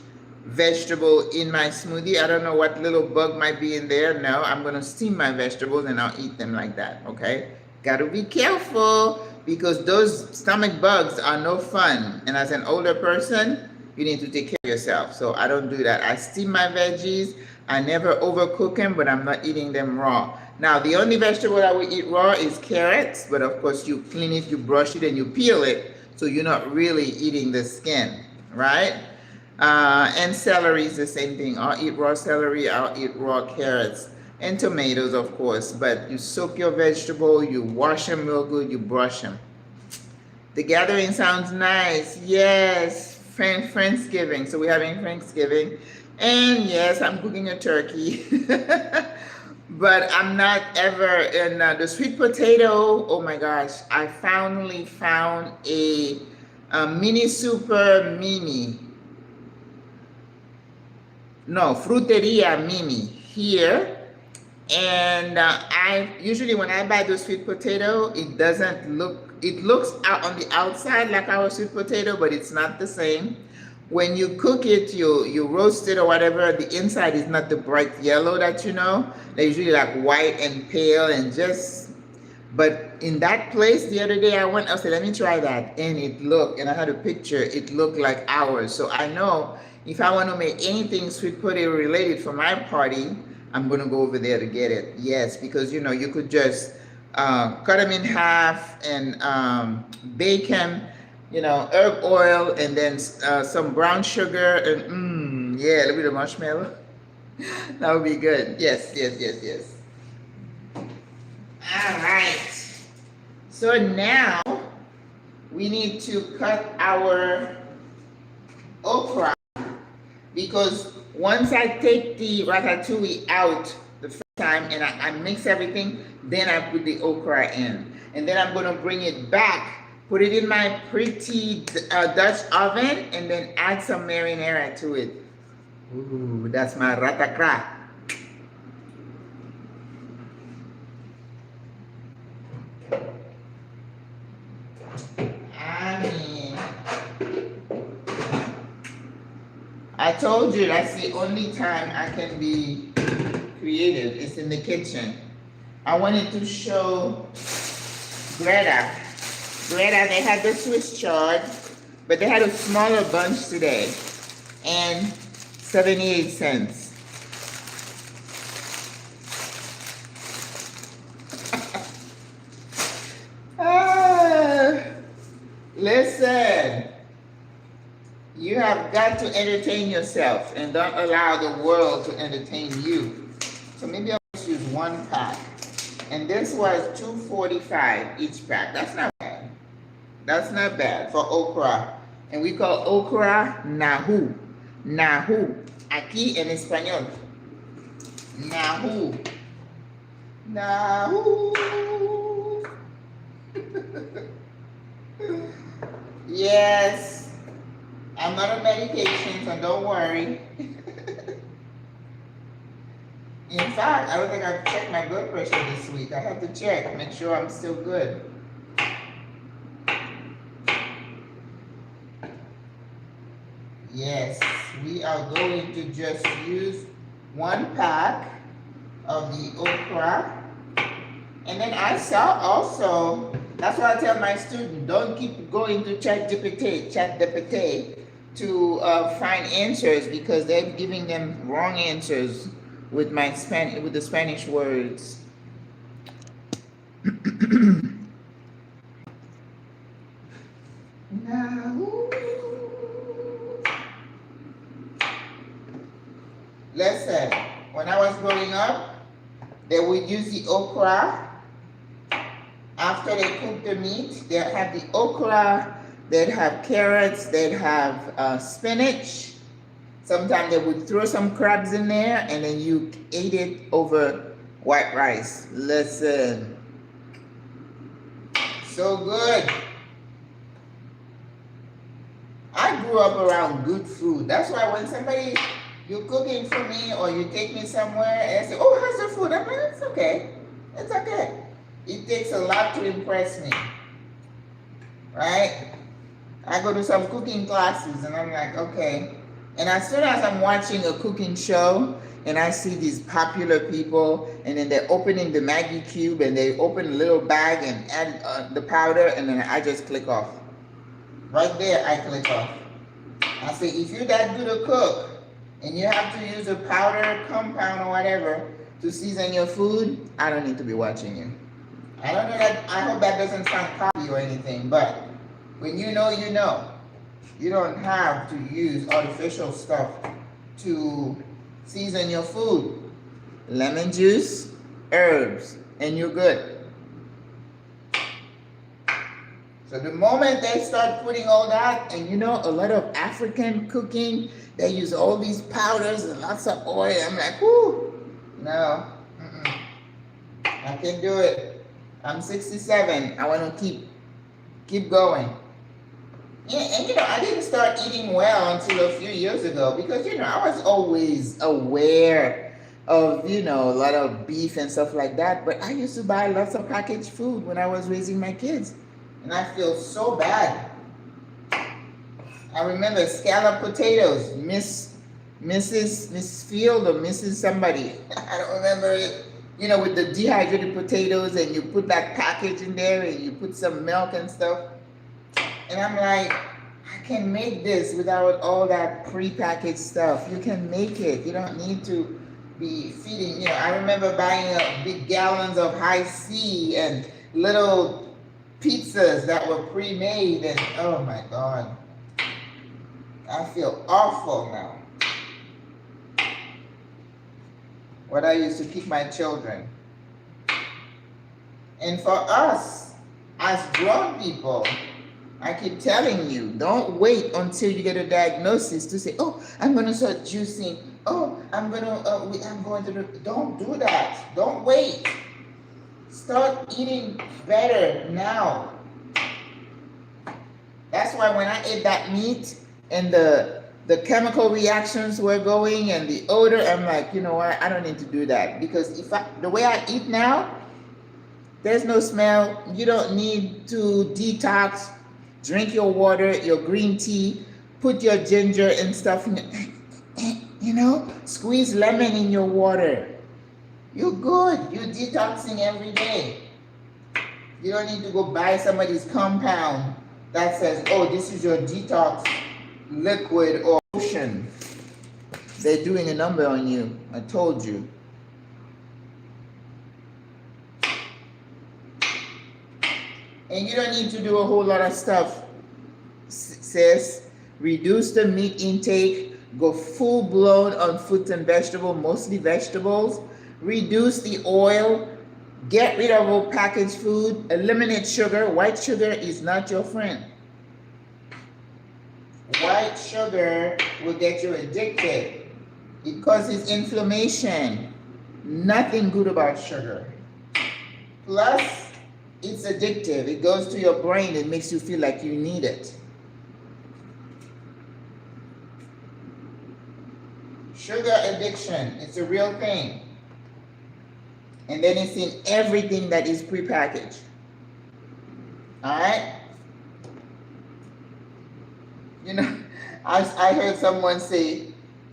vegetable in my smoothie. I don't know what little bug might be in there. No, I'm going to steam my vegetables and I'll eat them like that. Okay? Got to be careful. because those stomach bugs are no fun. And as an older person, you need to take care of yourself. So I don't do that. I steam my veggies. I never overcook them, but I'm not eating them raw. Now, the only vegetable I will eat raw is carrots, but of course you clean it, you brush it, and you peel it, so you're not really eating the skin, right? And celery is the same thing. I'll eat raw celery, I'll eat raw carrots, and tomatoes, of course, but you soak your vegetable, you wash them real good, you brush them. The gathering sounds nice. Yes, Friendsgiving. So we're having Thanksgiving. And yes, I'm cooking a turkey. But I'm not ever in the sweet potato. Oh my gosh, I finally found a mini super mini. No, fruteria mini here. And I usually, when I buy the sweet potato, it doesn't look, it looks out on the outside like our sweet potato, but it's not the same. When you cook it, you roast it or whatever, the inside is not the bright yellow that you know. They're usually like white and pale and just, but in that place the other day I went, I said, let me try that. And it looked, and I had a picture, it looked like ours. So I know if I want to make anything sweet potato related for my party, I'm going to go over there to get it. Yes, because you know, you could just cut them in half and bake them, you know, herb oil and then some brown sugar and yeah, a little bit of marshmallow. That would be good. Yes, yes, yes, yes. All right. So now we need to cut our okra, because once I take the ratatouille out the first time and I mix everything, then I put the okra in. And then I'm going to bring it back, put it in my pretty Dutch oven, and then add some marinara to it. Ooh, that's my RATAKRA. I told you that's the only time I can be creative. It's in the kitchen. I wanted to show Greta. Greta, they had the Swiss chard, but they had a smaller bunch today, and 78 cents. Listen, you have got to entertain yourself and don't allow the world to entertain you. So maybe I'll just use one pack. And this was $2.45 each pack. That's not bad. That's not bad for okra. And we call okra nahu. Nahu. Aquí en español. Nahu. Nahu. Yes. I'm not on medication, so don't worry. In fact, I don't think I've checked my blood pressure this week. I have to check, make sure I'm still good. Yes, we are going to just use one pack of the okra. And then I saw also, that's why I tell my students, don't keep going to ChatGPT to find answers, because they're giving them wrong answers with my with the Spanish words. Listen, when I was growing up, they would use the okra. After they cook the meat, they have the okra, they'd have carrots, they'd have spinach. Sometimes they would throw some crabs in there, and then you ate it over white rice. Listen, so good. I grew up around good food. That's why when somebody, you're cooking for me or you take me somewhere and say, oh, how's the food? I'm like, it's okay. It's okay. It takes a lot to impress me, right? I go to some cooking classes and I'm like, okay, And as soon as I'm watching a cooking show and I see these popular people and then they're opening the Maggie cube and they open a little bag and add the powder, and then I just click off. Right there, I click off. I say, if you're that good a cook and you have to use a powder, compound, or whatever to season your food, I don't need to be watching you. I don't know that, I hope that doesn't sound cocky or anything, but when you know, you know. You don't have to use artificial stuff to season your food. Lemon juice, herbs, and you're good. So the moment they start putting all that, and you know, a lot of African cooking, they use all these powders and lots of oil. I'm like, whoo, no, I can't do it. I'm 67. I want to keep going. Yeah, and you know, I didn't start eating well until a few years ago because, you know, I was always aware of, you know, a lot of beef and stuff like that. But I used to buy lots of packaged food when I was raising my kids. And I feel so bad. I remember scalloped potatoes, Mrs. Field or Mrs. somebody. I don't remember it. You know, with the dehydrated potatoes, and you put that package in there and you put some milk and stuff. And I'm like, I can make this without all that prepackaged stuff. You can make it. You don't need to be feeding. You know, I remember buying big gallons of high C and little pizzas that were pre-made, and oh my God, I feel awful now. What I used to keep my children. And for us, as grown people, I keep telling you, don't wait until you get a diagnosis to say, oh, I'm going to start juicing. Oh, I'm going to, don't do that. Don't wait. Start eating better now. That's why when I ate that meat and the chemical reactions were going and the odor, I'm like, you know what? I don't need to do that, because the way I eat now, there's no smell. You don't need to detox. Drink your water, your green tea, put your ginger and stuff in it. You know, squeeze lemon in your water. You're good. You're detoxing every day. You don't need to go buy somebody's compound that says, oh, this is your detox liquid or lotion. They're doing a number on you. I told you. And you don't need to do a whole lot of stuff, sis. Reduce the meat intake. Go full blown on fruits and vegetables, mostly vegetables. Reduce the oil. Get rid of all packaged food. Eliminate sugar. White sugar is not your friend. White sugar will get you addicted. It causes inflammation. Nothing good about sugar. Plus, it's addictive. It goes to your brain. It makes you feel like you need it. Sugar addiction, it's a real thing. And then it's in everything that is prepackaged. All right? You know, I heard someone say,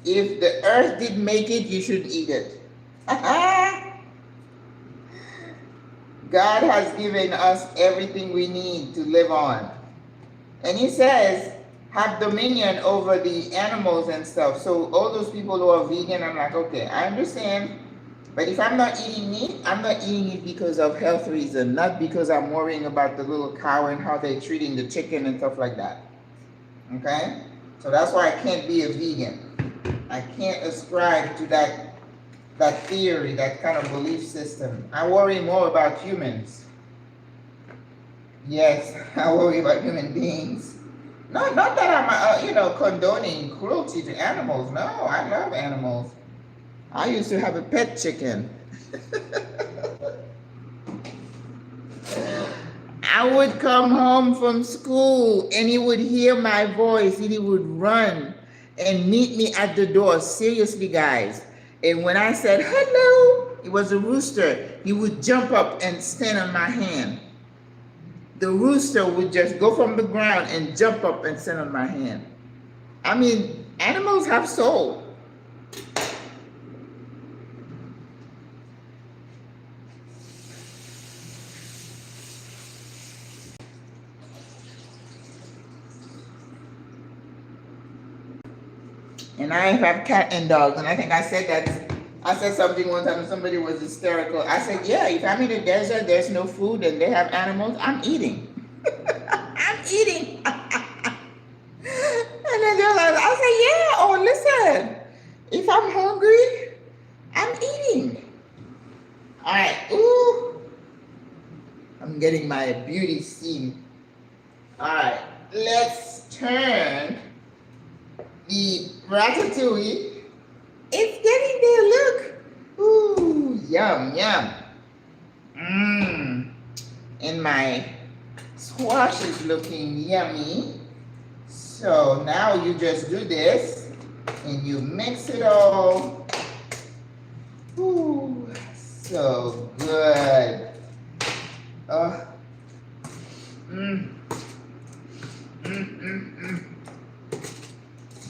if the earth didn't make it, you shouldn't eat it. God has given us everything we need to live on. And he says, have dominion over the animals and stuff. So all those people who are vegan, I'm like, okay, I understand. But if I'm not eating meat, I'm not eating it because of health reason, not because I'm worrying about the little cow and how they're treating the chicken and stuff like that. Okay? So that's why I can't be a vegan. I can't ascribe to that theory, that kind of belief system. I worry more about humans. Yes, I worry about human beings. Not that I'm, condoning cruelty to animals. No, I love animals. I used to have a pet chicken. I would come home from school and he would hear my voice and he would run and meet me at the door. Seriously, guys. And when I said, hello, it was a rooster. He would jump up and stand on my hand. The rooster would just go from the ground and jump up and stand on my hand. I mean, Animals have soul. And I have cat and dogs, and I think I said that. I said something one time and somebody was hysterical. I said, yeah, if I'm in the desert, there's no food and they have animals, I'm eating. I'm eating. And then they're like, I said, yeah, oh, listen, if I'm hungry, I'm eating. All right, ooh, I'm getting my beauty steam. All right, let's turn the ratatouille. It's getting there, look. Ooh, yum, yum. Mmm. And my squash is looking yummy. So now you just do this and you mix it all. Ooh, so good. Oh.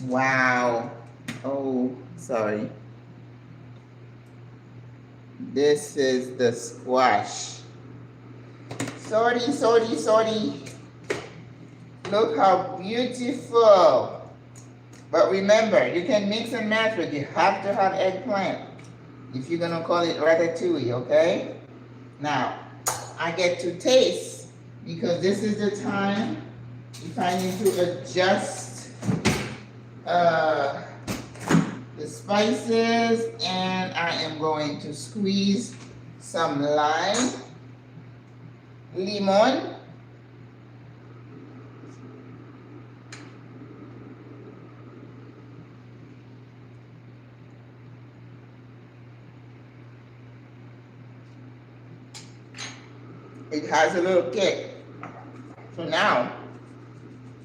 Wow. Oh, sorry. This is the squash. Sorry. Look how beautiful. But remember, you can mix and match, but you have to have eggplant if you're gonna call it ratatouille, okay? Now, I get to taste because this is the time if I need to adjust the spices, and I am going to squeeze some lemon. It has a little kick. So now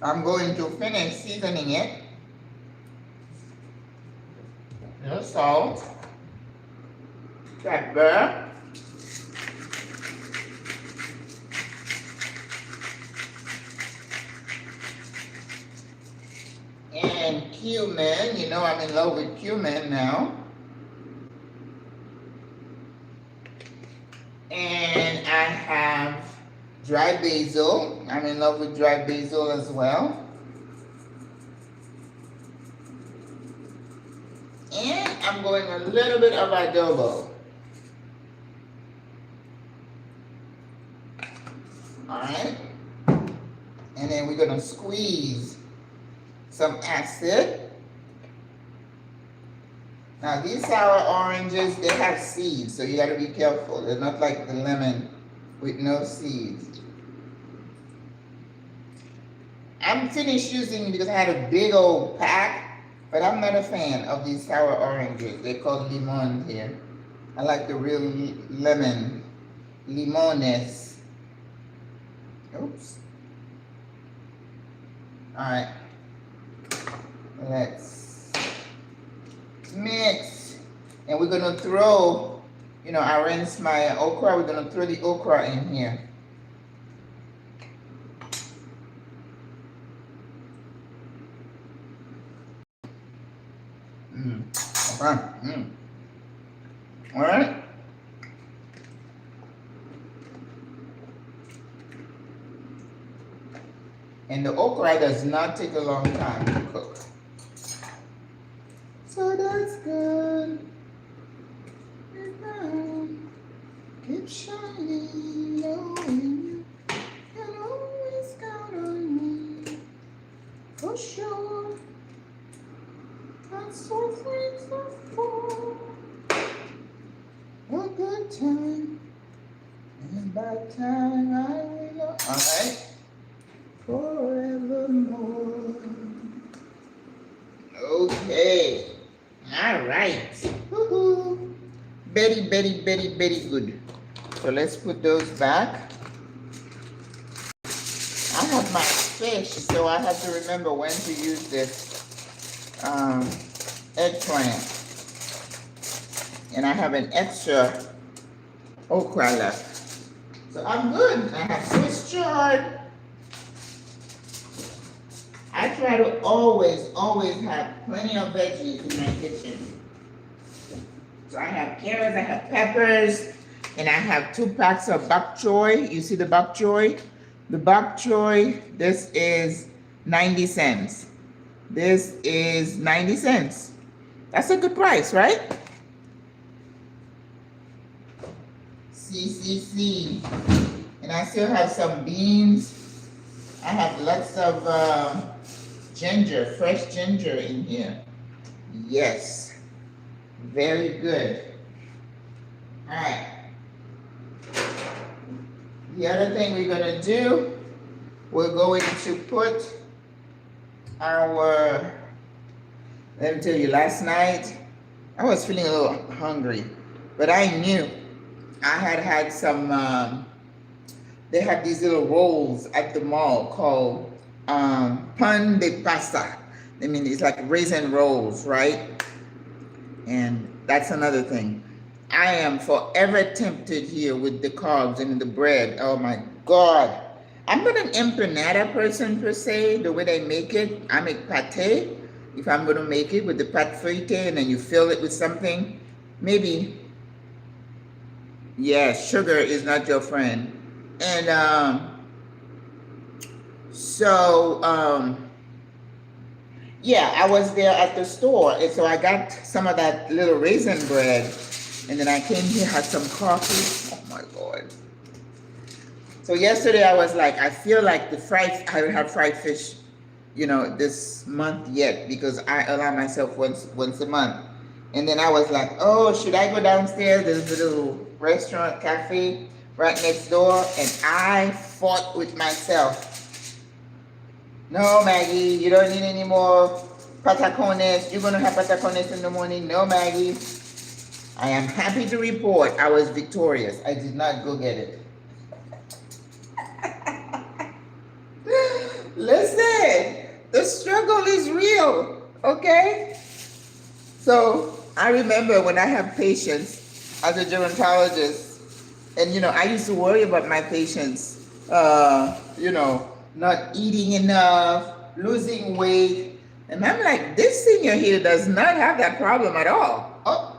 I'm going to finish seasoning it. A little salt, pepper, and cumin. You know I'm in love with cumin now. And I have dry basil. I'm in love with dry basil as well. And I'm going a little bit of adobo. All right. And then we're going to squeeze some acid. Now these sour oranges, they have seeds, so you got to be careful. They're not like the lemon with no seeds. I'm finished using because I had a big old pack. But I'm not a fan of these sour oranges. They're called limon here. I like the real lemon, limones. Oops. All right. Let's mix. And we're gonna throw, I rinsed my okra. We're gonna throw the okra in here. Okay. All right. And the okra does not take a long time to cook. So that's good. Keep shining, knowing you can always count on me. For sure. That's so thankful for a good time, and by time I will, all right, forevermore. Okay, all right. Woohoo! Very good. So let's put those back. I have my fish, so I have to remember when to use this eggplant, and I have an extra okra left, so I'm good. I have Swiss chard. I try to always have plenty of veggies in my kitchen. So I have carrots, I have peppers, and I have 2 packs of bok choy. You see the bok choy? The bok choy, this is 90 cents. This is 90 cents. That's a good price, right? See. And I still have some beans. I have lots of ginger, fresh ginger in here. Yes, very good. All right. The other thing we're gonna do, we're going to put our, let me tell you, last night, I was feeling a little hungry, but I knew I had some, they have these little rolls at the mall called pan de pasta. I mean, it's like raisin rolls, right? And that's another thing. I am forever tempted here with the carbs and the bread. Oh my God. I'm not an empanada person per se, the way they make it. I make pate. If I'm gonna make it with the pate frite and then you fill it with something, maybe. Yeah, sugar is not your friend. And yeah, I was there at the store, and so I got some of that little raisin bread, and then I came here, had some coffee. Oh my Lord. So yesterday I was like, I feel like I would have fried fish, this month yet, because I allow myself once a month. And then I was like, oh, should I go downstairs? There's a little restaurant, cafe right next door, and I fought with myself. No, Maggie, you don't need any more patacones. You're gonna have patacones in the morning. No, Maggie. I am happy to report I was victorious. I did not go get it. Listen, the struggle is real, okay? So I remember when I have patients as a gerontologist, and I used to worry about my patients, not eating enough, losing weight. And I'm like, this senior here does not have that problem at all. Oh,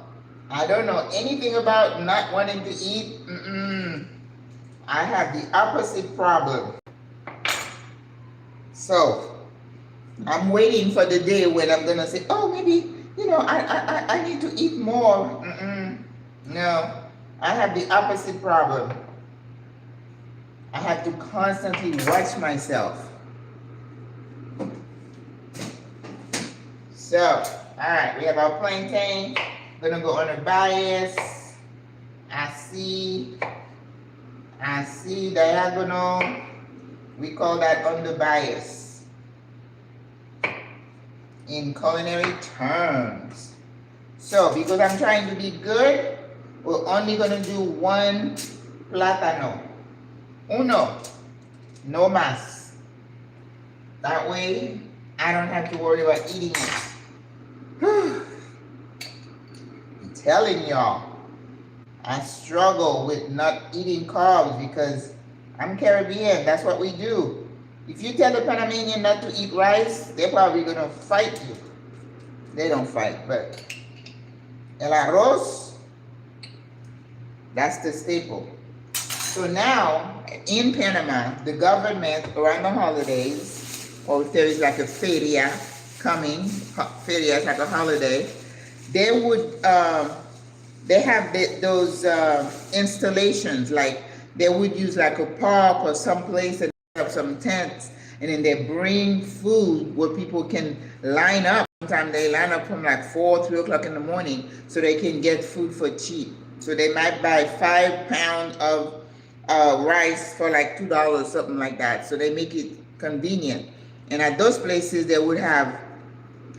I don't know anything about not wanting to eat. I have the opposite problem. So I'm waiting for the day when I'm gonna say, oh, maybe, I need to eat more. No, I have the opposite problem. I have to constantly watch myself. So, all right, we have our plantain. Gonna go on a bias. I see diagonal. We call that on the bias in culinary terms. So, because I'm trying to be good, we're only gonna do 1 plátano. Uno, no más. That way, I don't have to worry about eating it. I'm telling y'all, I struggle with not eating carbs because I'm Caribbean. That's what we do. If you tell a Panamanian not to eat rice, they're probably gonna fight you. They don't fight, but el arroz, that's the staple. So now, in Panama, the government around the holidays, or if there is like a feria coming, feria is like a holiday, they would, they have those installations, like they would use like a park or someplace and have some tents, and then they bring food where people can line up. Sometimes they line up from like 4, 3 o'clock in the morning so they can get food for cheap. So they might buy 5 pounds of rice for like $2, something like that. So they make it convenient. And at those places, they would have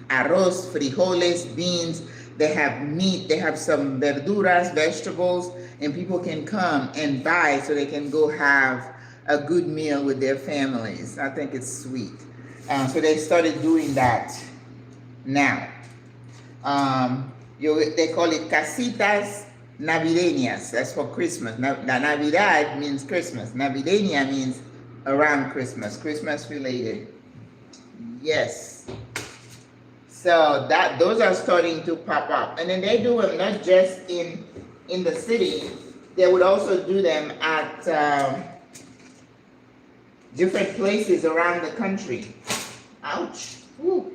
arroz, frijoles, beans. They have meat. They have some verduras, vegetables, and people can come and buy so they can go have a good meal with their families. I think it's sweet. So they started doing that now. They call it casitas navideñas. That's for Christmas. Navidad means Christmas. Navideña means around Christmas, Christmas related. Yes. So those are starting to pop up, and then they do them not just in the city. They would also do them at different places around the country. Ouch. Woo.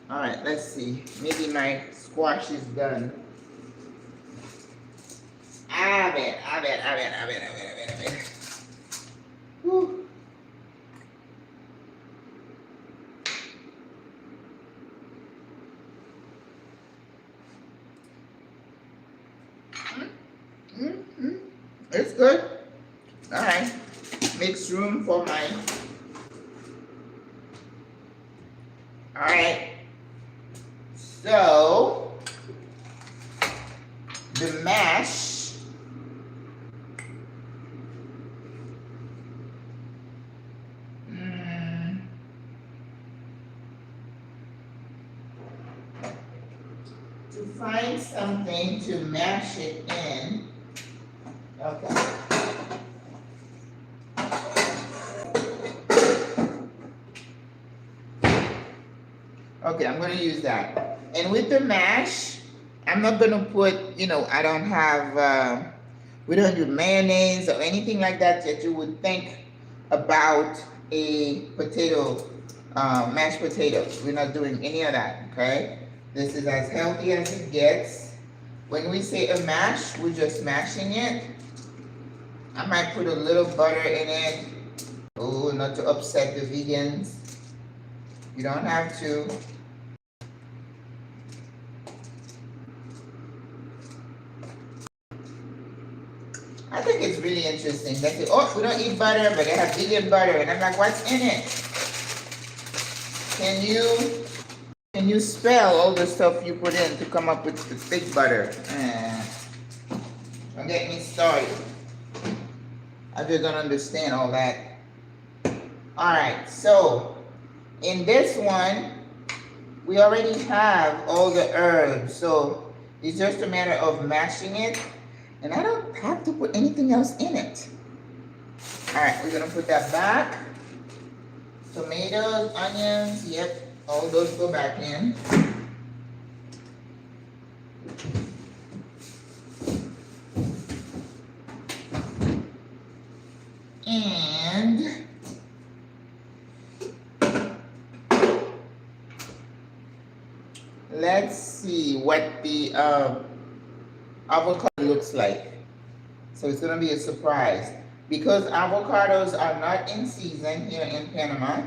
All right, let's see. Maybe my squash is done. A ver. Woo. It's good. All right. Makes room for my. All right. So the mash. To find something to mash it in. Okay. Okay, I'm going to use that. And with the mash, I'm not going to put, I don't have, we don't do mayonnaise or anything like that you would think about a potato, mashed potatoes. We're not doing any of that, okay? This is as healthy as it gets. When we say a mash, we're just mashing it. I might put a little butter in it. Oh, not to upset the vegans. You don't have to. I think it's really interesting. They say, oh, we don't eat butter, but they have vegan butter. And I'm like, what's in it? Can you spell all the stuff you put in to come up with the fake butter? Don't get me started. I just don't understand all that. All right, so in this one, we already have all the herbs. So it's just a matter of mashing it. And I don't have to put anything else in it. All right, we're gonna put that back. Tomatoes, onions, yep, all those go back in. And let's see what the avocado looks like. So it's gonna be a surprise because avocados are not in season here in Panama.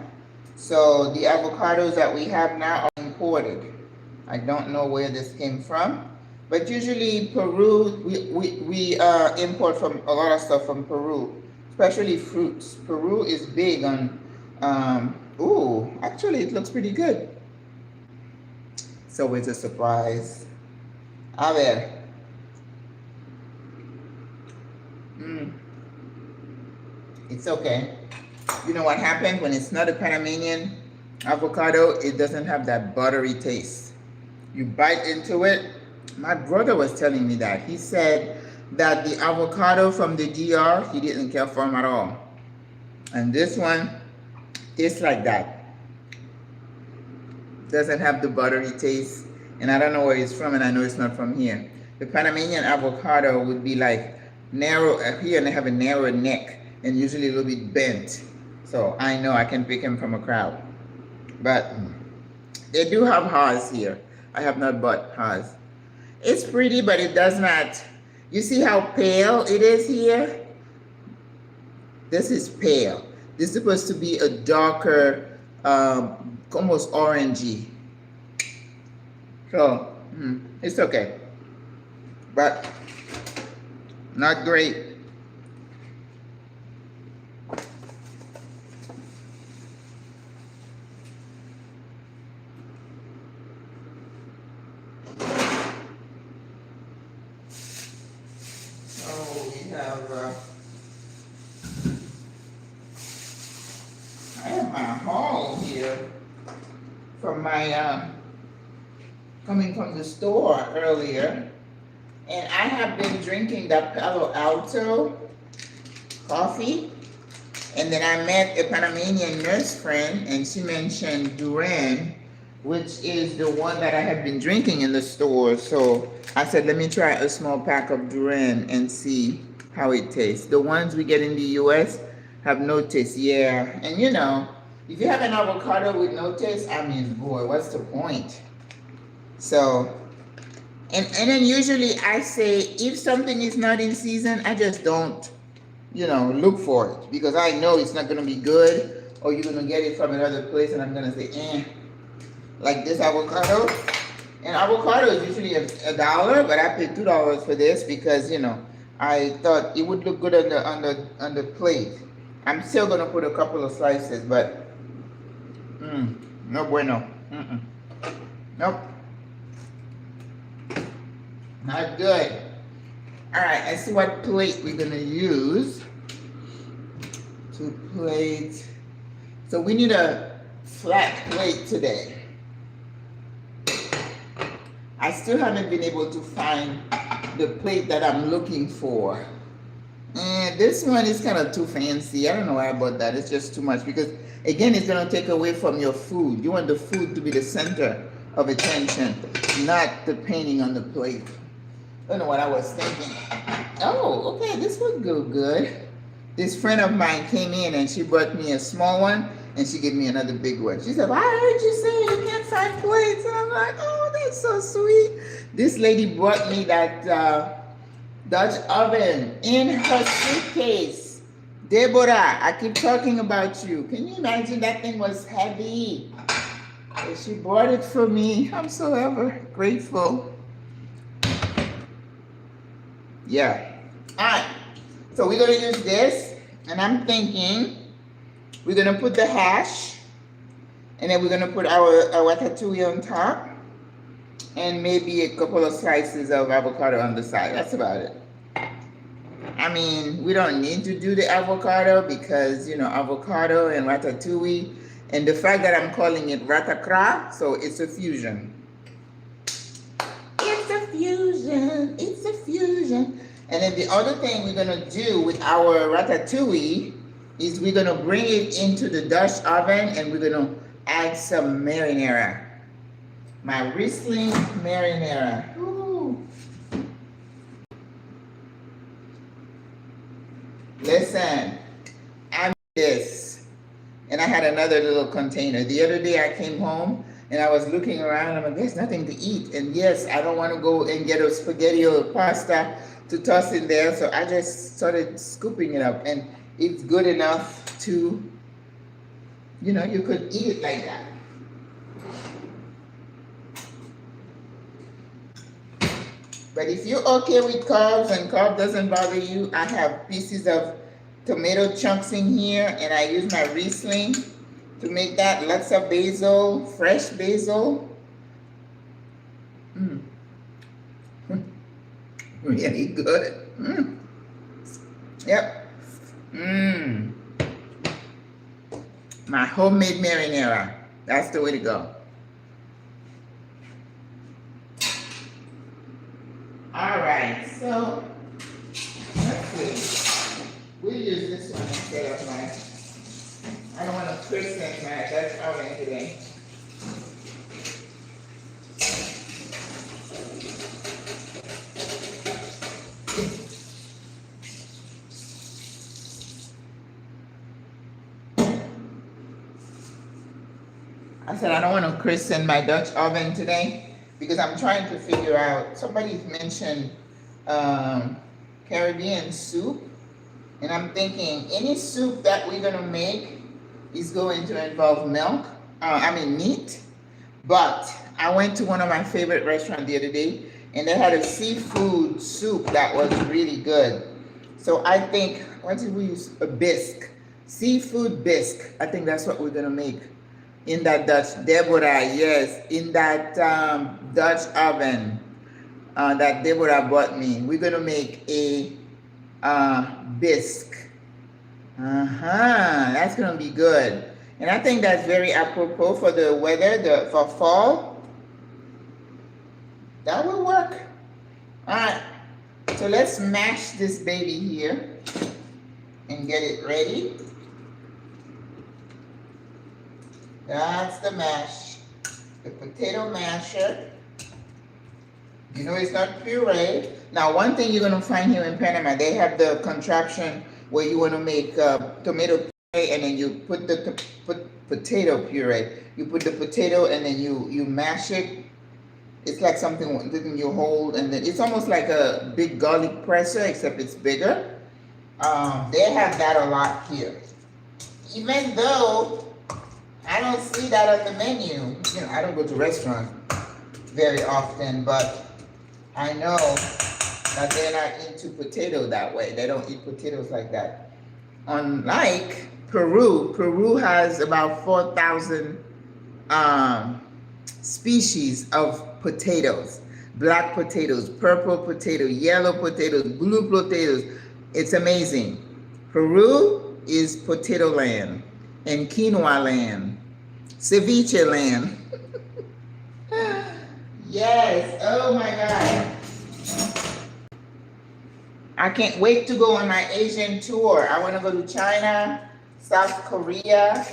So the avocados that we have now are imported. I don't know where this came from, but usually Peru, we import from a lot of stuff from Peru, especially fruits. Peru is big on, ooh, actually it looks pretty good. So it's a surprise. A ver. It's okay. You know what happens when it's not a Panamanian avocado? It doesn't have that buttery taste. You bite into it. My brother was telling me that. He said that the avocado from the DR, he didn't care for them at all. And this one tastes like that. Doesn't have the buttery taste. And I don't know where it's from, and I know it's not from here. The Panamanian avocado would be like narrow here, and they have a narrow neck and usually a little bit bent. So I know I can pick him from a crowd. But they do have Haas here. I have not bought Haas. It's pretty, but it does not. You see how pale it is here? This is pale. This is supposed to be a darker, almost orangey. So it's okay, but not great. I have my haul here from my coming from the store earlier, and I have been drinking that Palo Alto coffee, And then I met a Panamanian nurse friend, and she mentioned Duran, which is the one that I have been drinking in the store. So I said, let me try a small pack of Duran and see how it tastes. The ones we get in the US have no taste, yeah. And you know, if you have an avocado with no taste, I mean, boy, what's the point? So, and then usually I say, if something is not in season, I just don't, you know, look for it, because I know it's not gonna be good, or you're gonna get it from another place and I'm gonna say, eh. Like this avocado, and avocado is usually $1, but I paid $2 for this because, you know, I thought it would look good on the plate. I'm still gonna put a couple of slices, but no bueno. Nope, not good. All right, let's see what plate we're gonna use to plate. So we need a flat plate today. I still haven't been able to find the plate that I'm looking for. And this one is kind of too fancy. I don't know why I bought that. It's just too much because, again, it's gonna take away from your food. You want the food to be the center of attention, not the painting on the plate. I don't know what I was thinking. Oh, okay, this would go good. This friend of mine came in and she brought me a small one and she gave me another big one. She said, well, I heard you say you can't find plates. And I'm like, oh, that's so sweet. This lady brought me that Dutch oven in her suitcase. Deborah, I keep talking about you. Can you imagine that thing was heavy? And she brought it for me. I'm so ever grateful. Yeah. All right. So we're going to use this. And I'm thinking we're going to put the hash. And then we're going to put our ratatouille on top. And maybe a couple of slices of avocado on the side. That's about it. I mean, we don't need to do the avocado because, you know, avocado and ratatouille. And the fact that I'm calling it RATAKRA, so it's a fusion. It's a fusion. It's a fusion. And then the other thing we're going to do with our ratatouille is we're going to bring it into the Dutch oven and we're going to add some marinara. My Riesling marinara. Ooh. Listen, I made this, and I had another little container. The other day I came home and I was looking around and I'm like, there's nothing to eat. And yes, I don't want to go and get a spaghetti or pasta to toss in there. So I just started scooping it up, and it's good enough to, you know, you could eat it like that. But if you're okay with carbs and carb doesn't bother you, I have pieces of tomato chunks in here, and I use my Riesling to make that. Lots of basil, fresh basil. Really good. Yep. My homemade marinara. That's the way to go. All right, so let's see. We'll use this one instead of my, I don't want to christen my Dutch oven today. I said I don't want to christen my Dutch oven today because I'm trying to figure out, somebody mentioned Caribbean soup, and I'm thinking any soup that we're going to make is going to involve milk, meat. But I went to one of my favorite restaurants the other day, and they had a seafood soup that was really good. So I think, what did we use? A bisque. Seafood bisque. I think that's what we're going to make in that Dutch. Deborah, yes, in that Dutch oven that Deborah bought me. We're going to make a bisque. That's going to be good. And I think that's very apropos for the weather, for fall. That will work. All right. So let's mash this baby here and get it ready. That's the mash. The potato masher. You know it's not puree. Now one thing you're gonna find here in Panama, they have the contraption where you wanna make tomato puree and then you put the potato puree. You put the potato and then you mash it. It's like something that you hold, and then it's almost like a big garlic presser, except it's bigger. They have that a lot here. Even though I don't see that on the menu. You know, I don't go to restaurants very often, but I know that they're not into potato that way. They don't eat potatoes like that. Unlike Peru, Peru has about 4,000 species of potatoes. Black potatoes, purple potato, yellow potatoes, blue potatoes. It's amazing. Peru is potato land and quinoa land, ceviche land. Yes, oh my God. I can't wait to go on my Asian tour. I want to go to China, South Korea.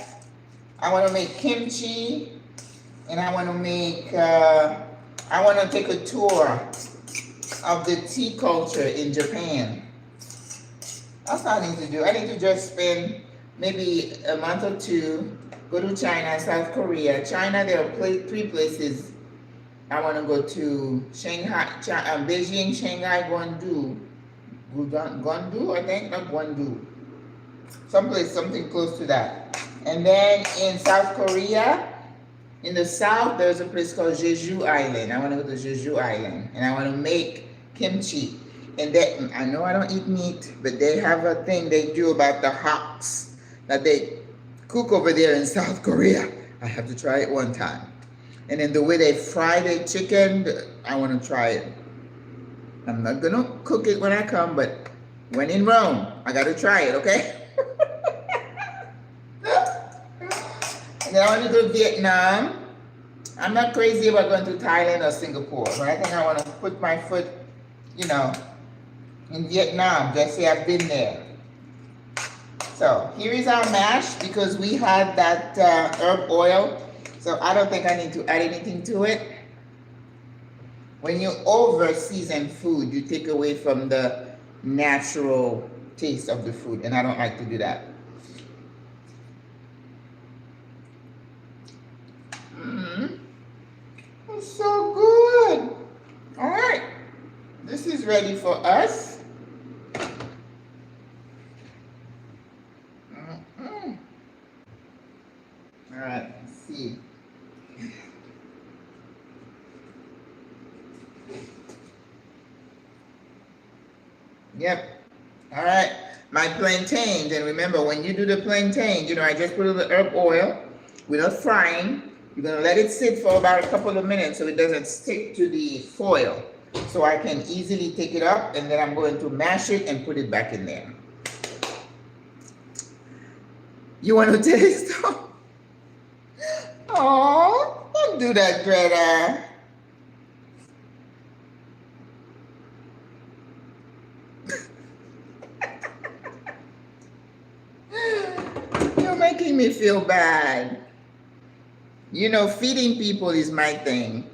I want to make kimchi, and I want to make, I want to take a tour of the tea culture in Japan. That's what I need to do. I need to just spend maybe a month or two, go to China, South Korea. China, there are 3 places I want to go to: Shanghai, Beijing, Shanghai, Guangzhou, I think, not Guangzhou. Someplace, something close to that. And then in South Korea, in the south, there's a place called Jeju Island. I want to go to Jeju Island, and I want to make kimchi. And then, I know I don't eat meat, but they have a thing they do about the hops that they cook over there in South Korea. I have to try it one time. And then the way they fry their chicken, I want to try it. I'm not going to cook it when I come, but when in Rome, I got to try it, okay? And then I want to go to Vietnam. I'm not crazy about going to Thailand or Singapore, but I think I want to put my foot, you know, in Vietnam. Just say I've been there. So here is our mash, because we had that herb oil. So I don't think I need to add anything to it. When you over season food, you take away from the natural taste of the food, and I don't like to do that. It's so good. All right, this is ready for us. All right, let's see. Yep. All right. My plantains, and remember, when you do the plantains, you know, I just put a little herb oil. We're not frying. You're going to let it sit for about a couple of minutes so it doesn't stick to the foil. So I can easily take it up, and then I'm going to mash it and put it back in there. You want to taste? Oh, don't do that, Greta. You're making me feel bad. You know, feeding people is my thing.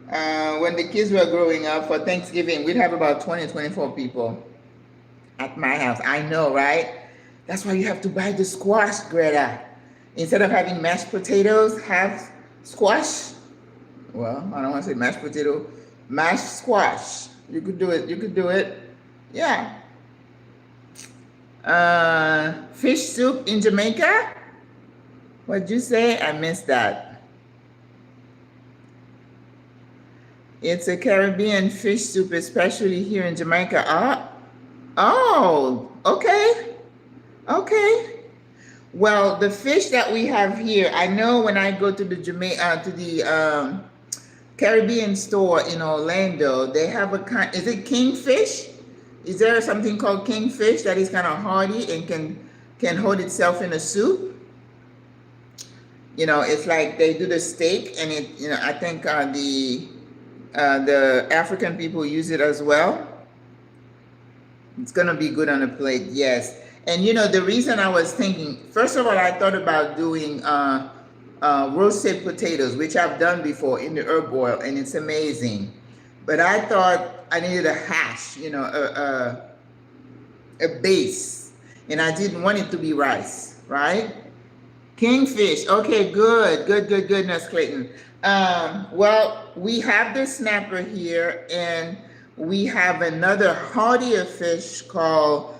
When the kids were growing up, for Thanksgiving, we'd have about 20, 24 people at my house. I know, right? That's why you have to buy the squash, Greta. Instead of having mashed potatoes, have squash. Well, I don't want to say mashed potato, mashed squash. You could do it. You could do it. Yeah. Fish soup in Jamaica? What'd you say? I missed that. It's a Caribbean fish soup, especially here in Jamaica. Oh, okay. Okay. Well, the fish that we have here, I know when I go to the Caribbean store in Orlando, they have a kind. Is it kingfish? Is there something called kingfish that is kind of hardy and can hold itself in a soup? You know, it's like they do the steak, and it. You know, I think the African people use it as well. It's gonna be good on a plate, yes. And you know, the reason I was thinking, first of all, I thought about doing roasted potatoes, which I've done before in the herb oil, and it's amazing. But I thought I needed a hash, you know, a base, and I didn't want it to be rice, right? Kingfish. Okay, good, Nurse Clayton. Well, we have the snapper here, and we have another hardier fish called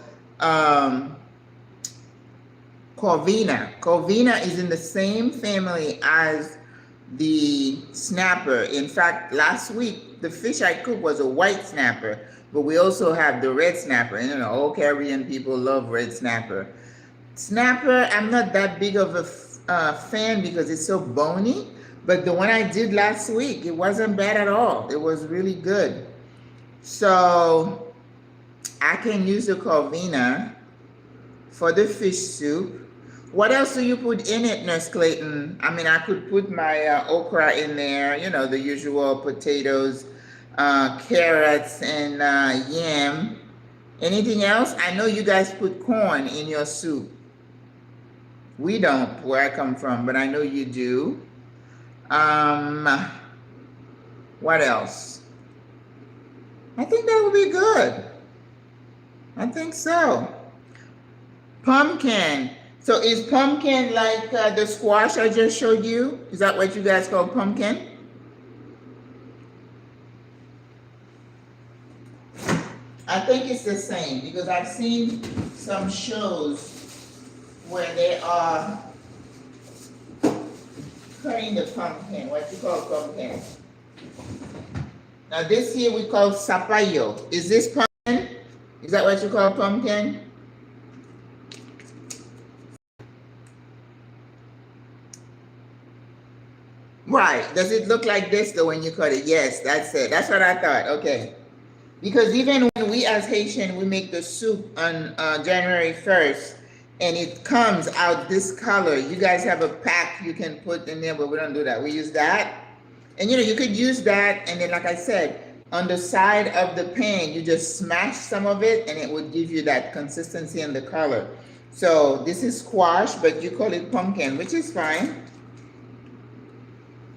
corvina. Corvina is in the same family as the snapper. In fact, last week, the fish I cooked was a white snapper, but we also have the red snapper. And you know, all Caribbean people love red snapper. Snapper, I'm not that big of a fan because it's so bony, but the one I did last week, it wasn't bad at all. It was really good. So I can use the corvina for the fish soup. What else do you put in it, Nurse Clayton? I mean, I could put my okra in there, you know, the usual potatoes, carrots, and yam. Anything else? I know you guys put corn in your soup. We don't, where I come from, but I know you do. What else? I think that would be good. I think so. Pumpkin. So is pumpkin like the squash I just showed you? Is that what you guys call pumpkin? I think it's the same because I've seen some shows where they are cutting the pumpkin. What you call pumpkin? Now this here we call zapallo. Is this pumpkin? Is that what you call pumpkin? Right. Does it look like this though when you cut it? Yes, that's it. That's what I thought. Okay. Because even when we as Haitian, we make the soup on January 1st, and it comes out this color. You guys have a pack you can put in there, but we don't do that. We use that. And you know, you could use that, and then like I said, on the side of the pan, you just smash some of it, and it would give you that consistency and the color. So this is squash, but you call it pumpkin, which is fine.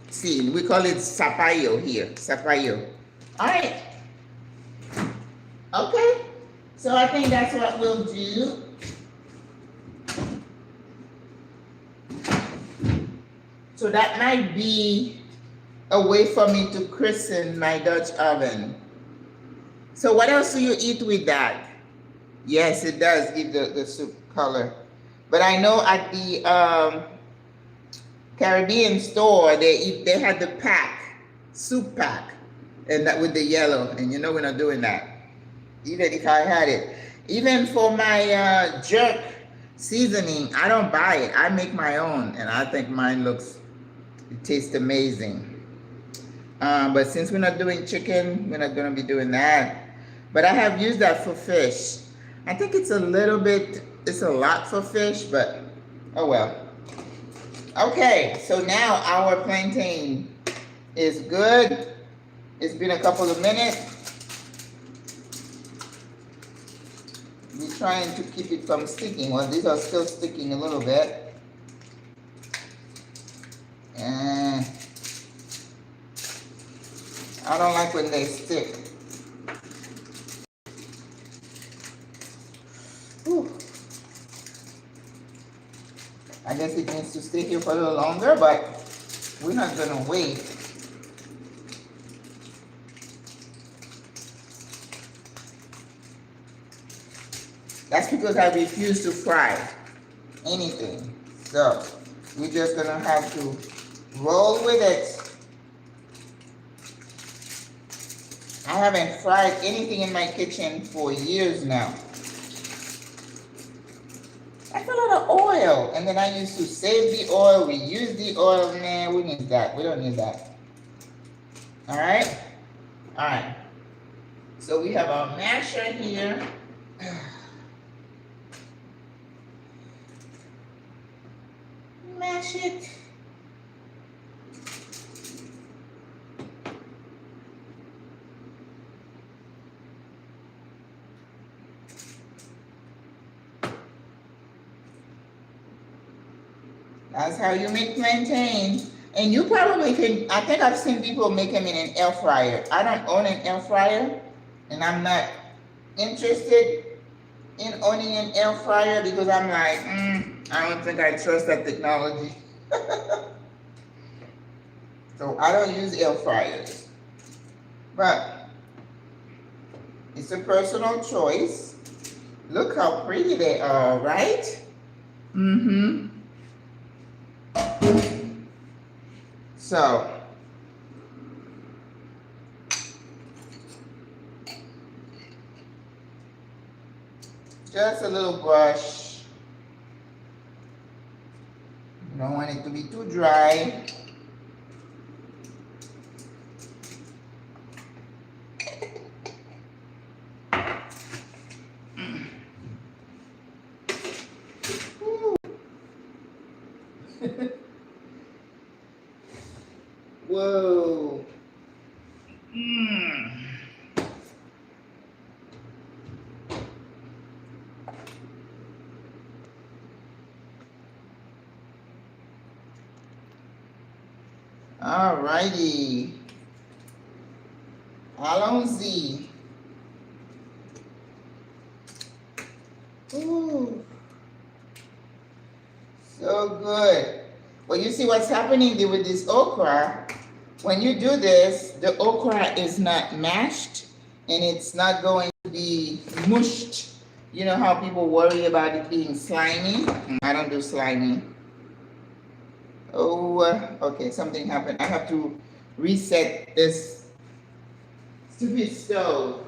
See, we call it zapallo here, zapallo. All right. Okay, so I think that's what we'll do. So that might be a way for me to christen my Dutch oven. So what else do you eat with that? Yes, it does give the soup color. But I know at the Caribbean store, they had the pack, soup pack, and that with the yellow, and you know we're not doing that. Even if I had it. Even for my jerk seasoning, I don't buy it. I make my own, and I think mine it tastes amazing. But since we're not doing chicken, we're not gonna be doing that. But I have used that for fish. I think it's a lot for fish, but oh well. Okay, so now our plantain is good. It's been a couple of minutes. We're trying to keep it from sticking. Well, these are still sticking a little bit. And I don't like when they stick. Whew. I guess it needs to stay here for a little longer, but we're not gonna wait. That's because I refuse to fry anything. So we're just gonna have to roll with it. I haven't fried anything in my kitchen for years now. That's a lot of oil. And then I used to save the oil, reuse the oil. Nah, we need that. We don't need that. All right? All right. So we have our masher here. Mash it. That's how you make plantain. And you probably can, I think I've seen people make them in an air fryer. I don't own an air fryer, and I'm not interested in owning an air fryer because I'm like, I don't think I trust that technology. So I don't use air fryers. But it's a personal choice. Look how pretty they are, right? Mm-hmm. So just a little brush. You don't want it to be too dry. Whoa. Alrighty. Allons-y. Ooh. So good. Well, you see what's happening there with this okra. When you do this, the okra is not mashed and it's not going to be mushed. You know how people worry about it being slimy? I don't do slimy. Oh, okay, something happened. I have to reset this stupid stove.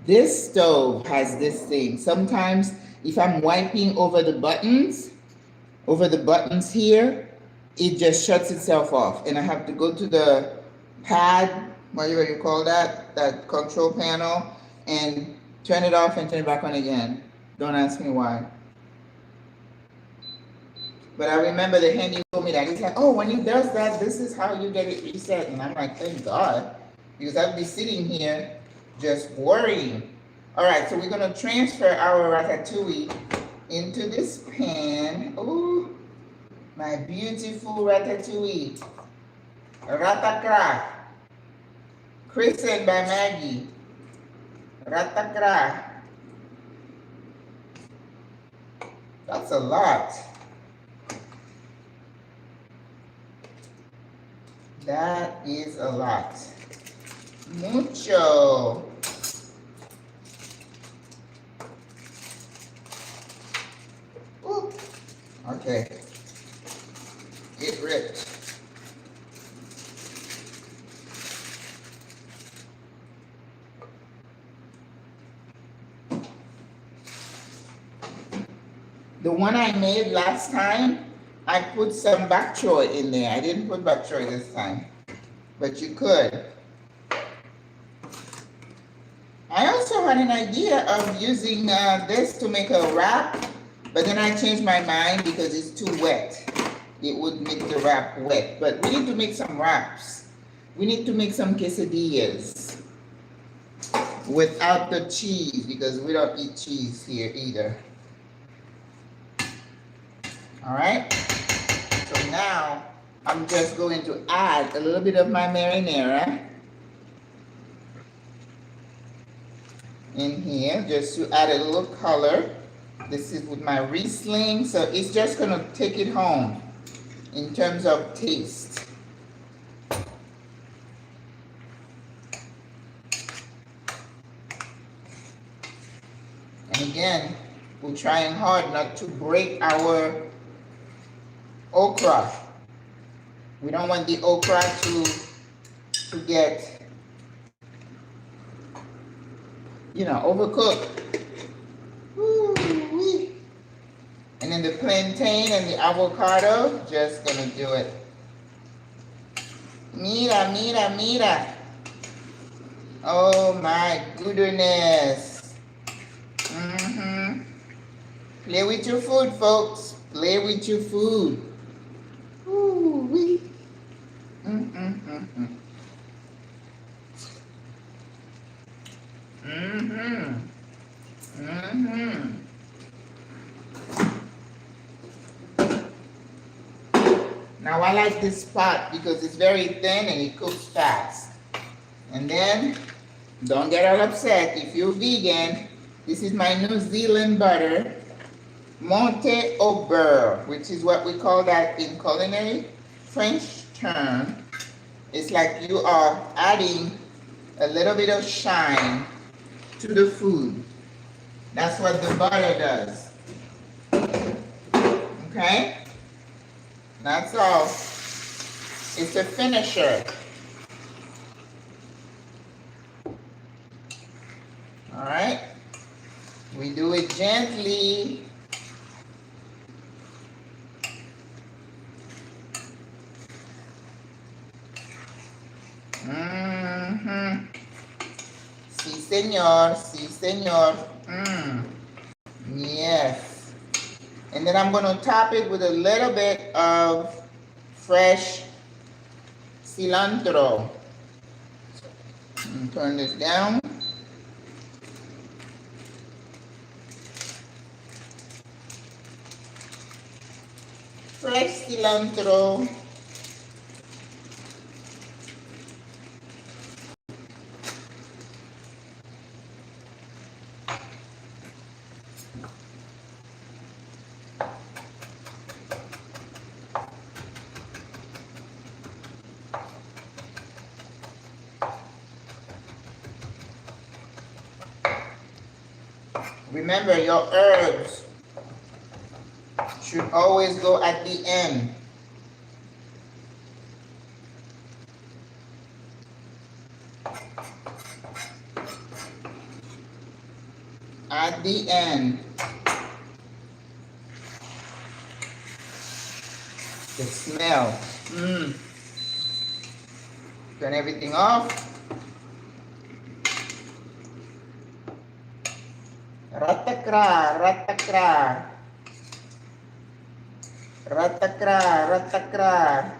This stove has this thing. Sometimes if I'm wiping over the buttons here, it just shuts itself off. And I have to go to the pad, whatever you call that control panel, and turn it off and turn it back on again. Don't ask me why. But I remember the handy told me that. He's like, oh, when he does that, this is how you get it reset. And I'm like, thank God. Because I'd be sitting here just worrying. All right, so we're gonna transfer our ratatouille into this pan. Ooh, my beautiful ratatouille. RATAKRA. Christened by Maggie. RATAKRA. That's a lot. That is a lot. Mucho. Ooh. Okay. It ripped. The one I made last time, I put some bok choy in there. I didn't put bok choy this time, but you could. I also had an idea of using this to make a wrap, but then I changed my mind because it's too wet. It would make the wrap wet, but we need to make some wraps. We need to make some quesadillas without the cheese because we don't eat cheese here either. All right, so now I'm just going to add a little bit of my marinara in here just to add a little color. This is with my Riesling, so it's just gonna take it home in terms of taste. And again, we're trying hard not to break our okra. We don't want the okra to get, you know, overcooked. Woo-wee. And then the plantain and the avocado, just gonna do it Mira, mira, mira. Oh my goodness. Play with your food, folks. Play with your food. Ooh, wee. Mm-hmm. Now I like this pot because it's very thin and it cooks fast. And then, don't get all upset if you're vegan. This is my New Zealand butter, Monte au beurre, which is what we call that in culinary French term. It's like you are adding a little bit of shine to the food. That's what the butter does. Okay? That's all. It's a finisher. All right? We do it gently. Sí, señor. Sí, señor. Yes. And then I'm going to top it with a little bit of fresh cilantro. Turn this down. Fresh cilantro. Remember, your herbs should always go at the end. At the end. The smell. Turn everything off. RATAKRA, RATAKRA. RATAKRA, RATAKRA.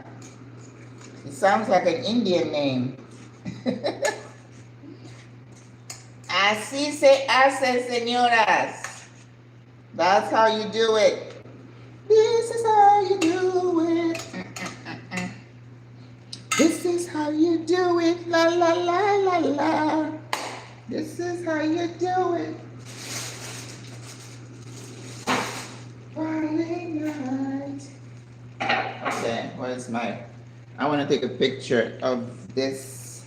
It sounds like an Indian name. Así se hace, señoras. That's how you do it. This is how you do it. This is how you do it. La la la la la. This is how you do it. Friday night. Okay, where's my... I want to take a picture of this.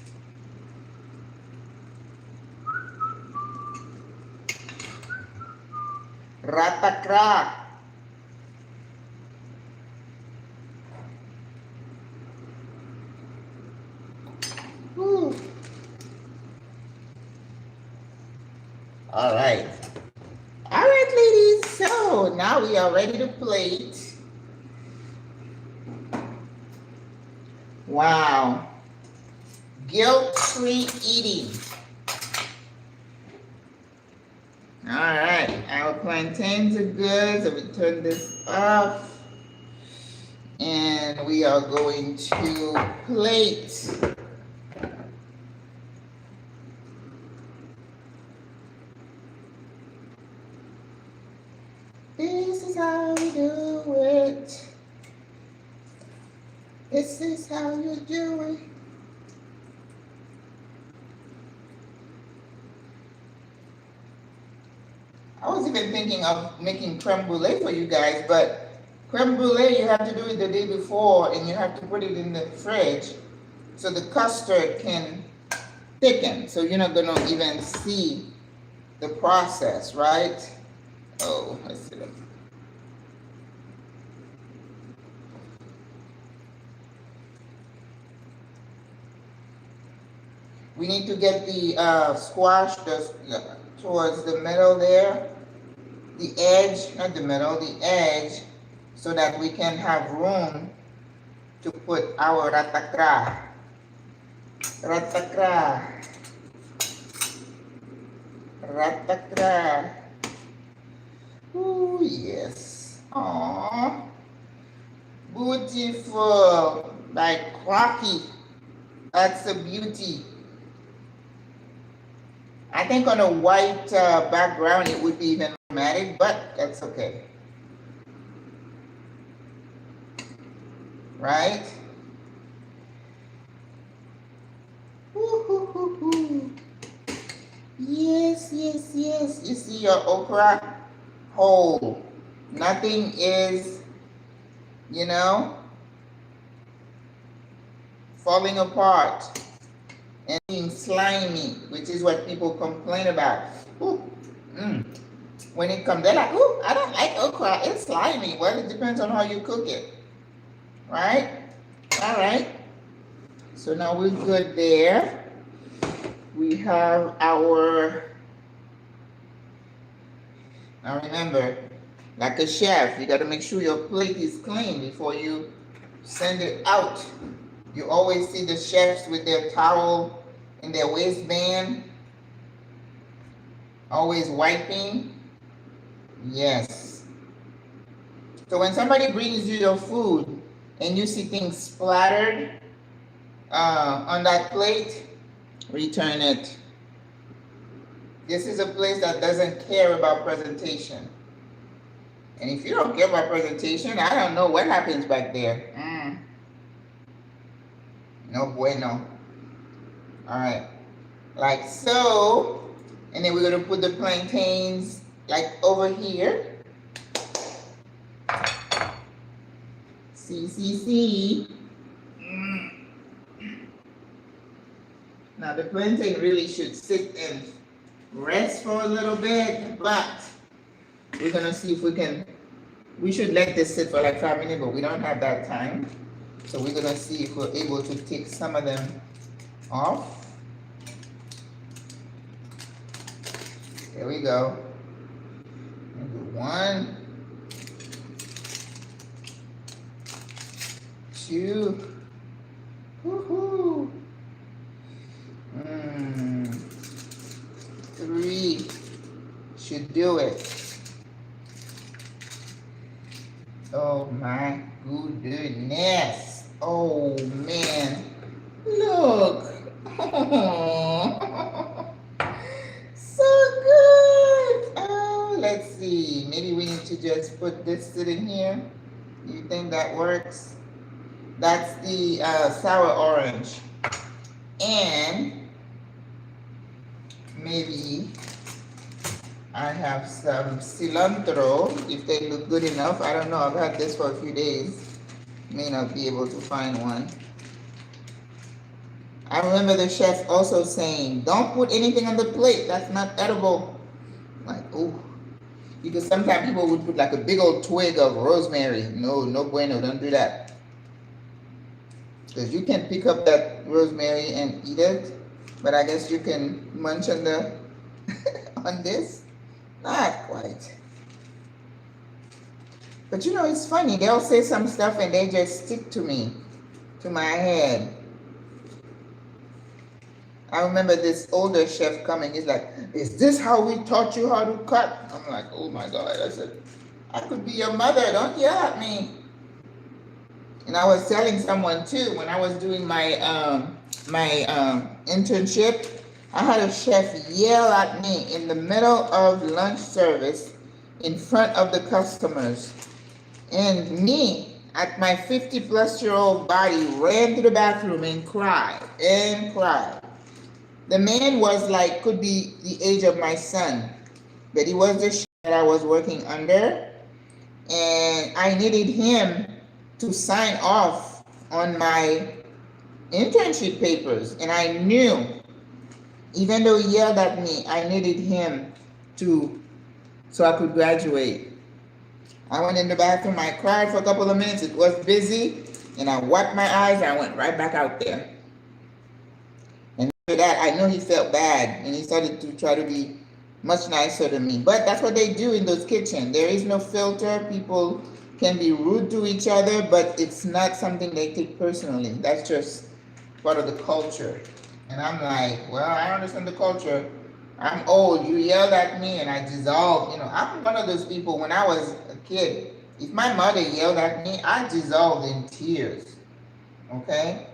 RATAKRA. All right. All right, ladies. So now we are ready to plate. Wow. Guilt-free eating. All right. Our plantains are good. So we turn this off. And we are going to plate. This is how we do it. This is how you do it. I was even thinking of making creme brulee for you guys, but creme brulee you have to do it the day before and you have to put it in the fridge so the custard can thicken. So you're not gonna even see the process, right? Oh, let's see. We need to get the squash towards the middle there, the edge, not the middle, the edge, so that we can have room to put our ratakra. RATAKRA. RATAKRA. Oh, yes. Aww. Beautiful. Like Crocky. That's a beauty. I think on a white background it would be even dramatic, but that's okay. Right? Woo-hoo-hoo-hoo. Yes, yes, yes. You see your okra whole. Nothing is, you know, falling apart and being slimy, which is what people complain about. Ooh, When it comes, they're like, "Ooh, I don't like okra. It's slimy." Well, it depends on how you cook it, right? All right. So now we're good there. We have our. Now remember, like a chef, you got to make sure your plate is clean before you send it out. You always see the chefs with their towel in their waistband, always wiping. Yes. So when somebody brings you your food and you see things splattered on that plate, return it. This is a place that doesn't care about presentation. And if you don't care about presentation, I don't know what happens back there. No bueno. All right, like so. And then we're gonna put the plantains like over here. See. Now the plantain really should sit and rest for a little bit, but we're gonna see if we should let this sit for like 5 minutes, but we don't have that time. So we're gonna see if we're able to take some of them off. There we go. One, two, woohoo. 3 should do it. Oh my goodness. Oh man. Look. So good. Oh, let's see. Maybe we need to just put this sitting here. You think that works? That's the sour orange. And maybe I have some cilantro, if they look good enough. I don't know, I've had this for a few days. May not be able to find one. I remember the chef also saying, don't put anything on the plate, that's not edible. Like, oh, because sometimes people would put like a big old twig of rosemary. No bueno, don't do that. Because you can pick up that rosemary and eat it, but I guess you can munch on the on this. Not quite. But you know, it's funny. They'll say some stuff and they just stick to me, to my head. I remember this older chef coming. He's like, is this how we taught you how to cut? I'm like, oh my God. I said, I could be your mother. Don't yell at me. And I was telling someone too, when I was doing my internship, I had a chef yell at me in the middle of lunch service in front of the customers. And me, at my 50-plus-year-old body, ran to the bathroom and cried. The man was like, could be the age of my son, but he was the chef that I was working under. And I needed him to sign off on my internship papers. And I knew, even though he yelled at me, I needed him so I could graduate. I went in the bathroom, I cried for a couple of minutes, it was busy, and I wiped my eyes, and I went right back out there. And after that, I know he felt bad, and he started to try to be much nicer to me. But that's what they do in those kitchens. There is no filter. People can be rude to each other, but it's not something they take personally. That's just part of the culture. And I'm like, well, I understand the culture. I'm old. You yelled at me and I dissolved. You know, I'm one of those people when I was a kid. If my mother yelled at me, I dissolved in tears. Okay?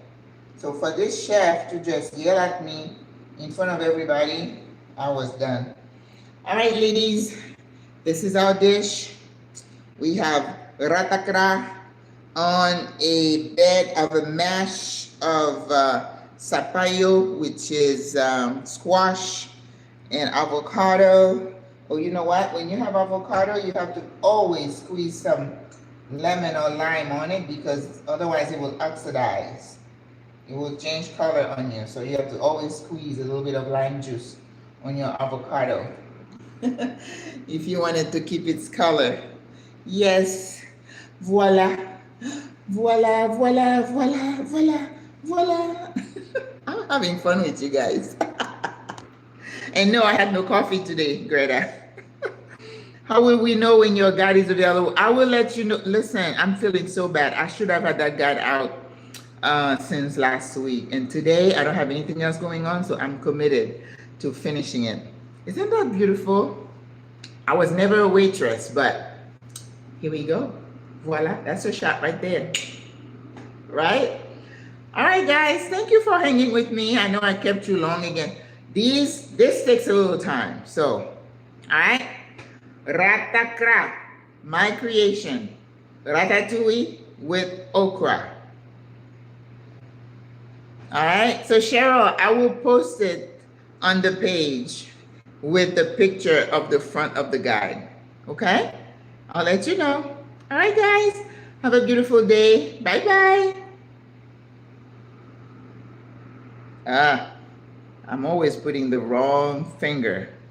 So for this chef to just yell at me in front of everybody, I was done. All right, ladies, this is our dish. We have RATAKRA on a bed of a mash of zapallo, which is squash, and avocado. Oh, you know what? When you have avocado, you have to always squeeze some lemon or lime on it because otherwise it will oxidize. It will change color on you. So you have to always squeeze a little bit of lime juice on your avocado if you want it to keep its color. Yes, voila, voila, voila, voila, voila, voila. I'm having fun with you guys. And no, I had no coffee today, Greta. How will we know when your guide is available? I will let you know. Listen, I'm feeling so bad. I should have had that guide out since last week. And today, I don't have anything else going on, so I'm committed to finishing it. Isn't that beautiful? I was never a waitress, but here we go. Voila, that's a shot right there. Right? All right, guys, thank you for hanging with me. I know I kept you long again. This takes a little time. So, all right. RATAKRA, my creation. Ratatouille with okra. All right. So, Cheryl, I will post it on the page with the picture of the front of the guide. Okay? I'll let you know. All right, guys. Have a beautiful day. Bye-bye. I'm always putting the wrong finger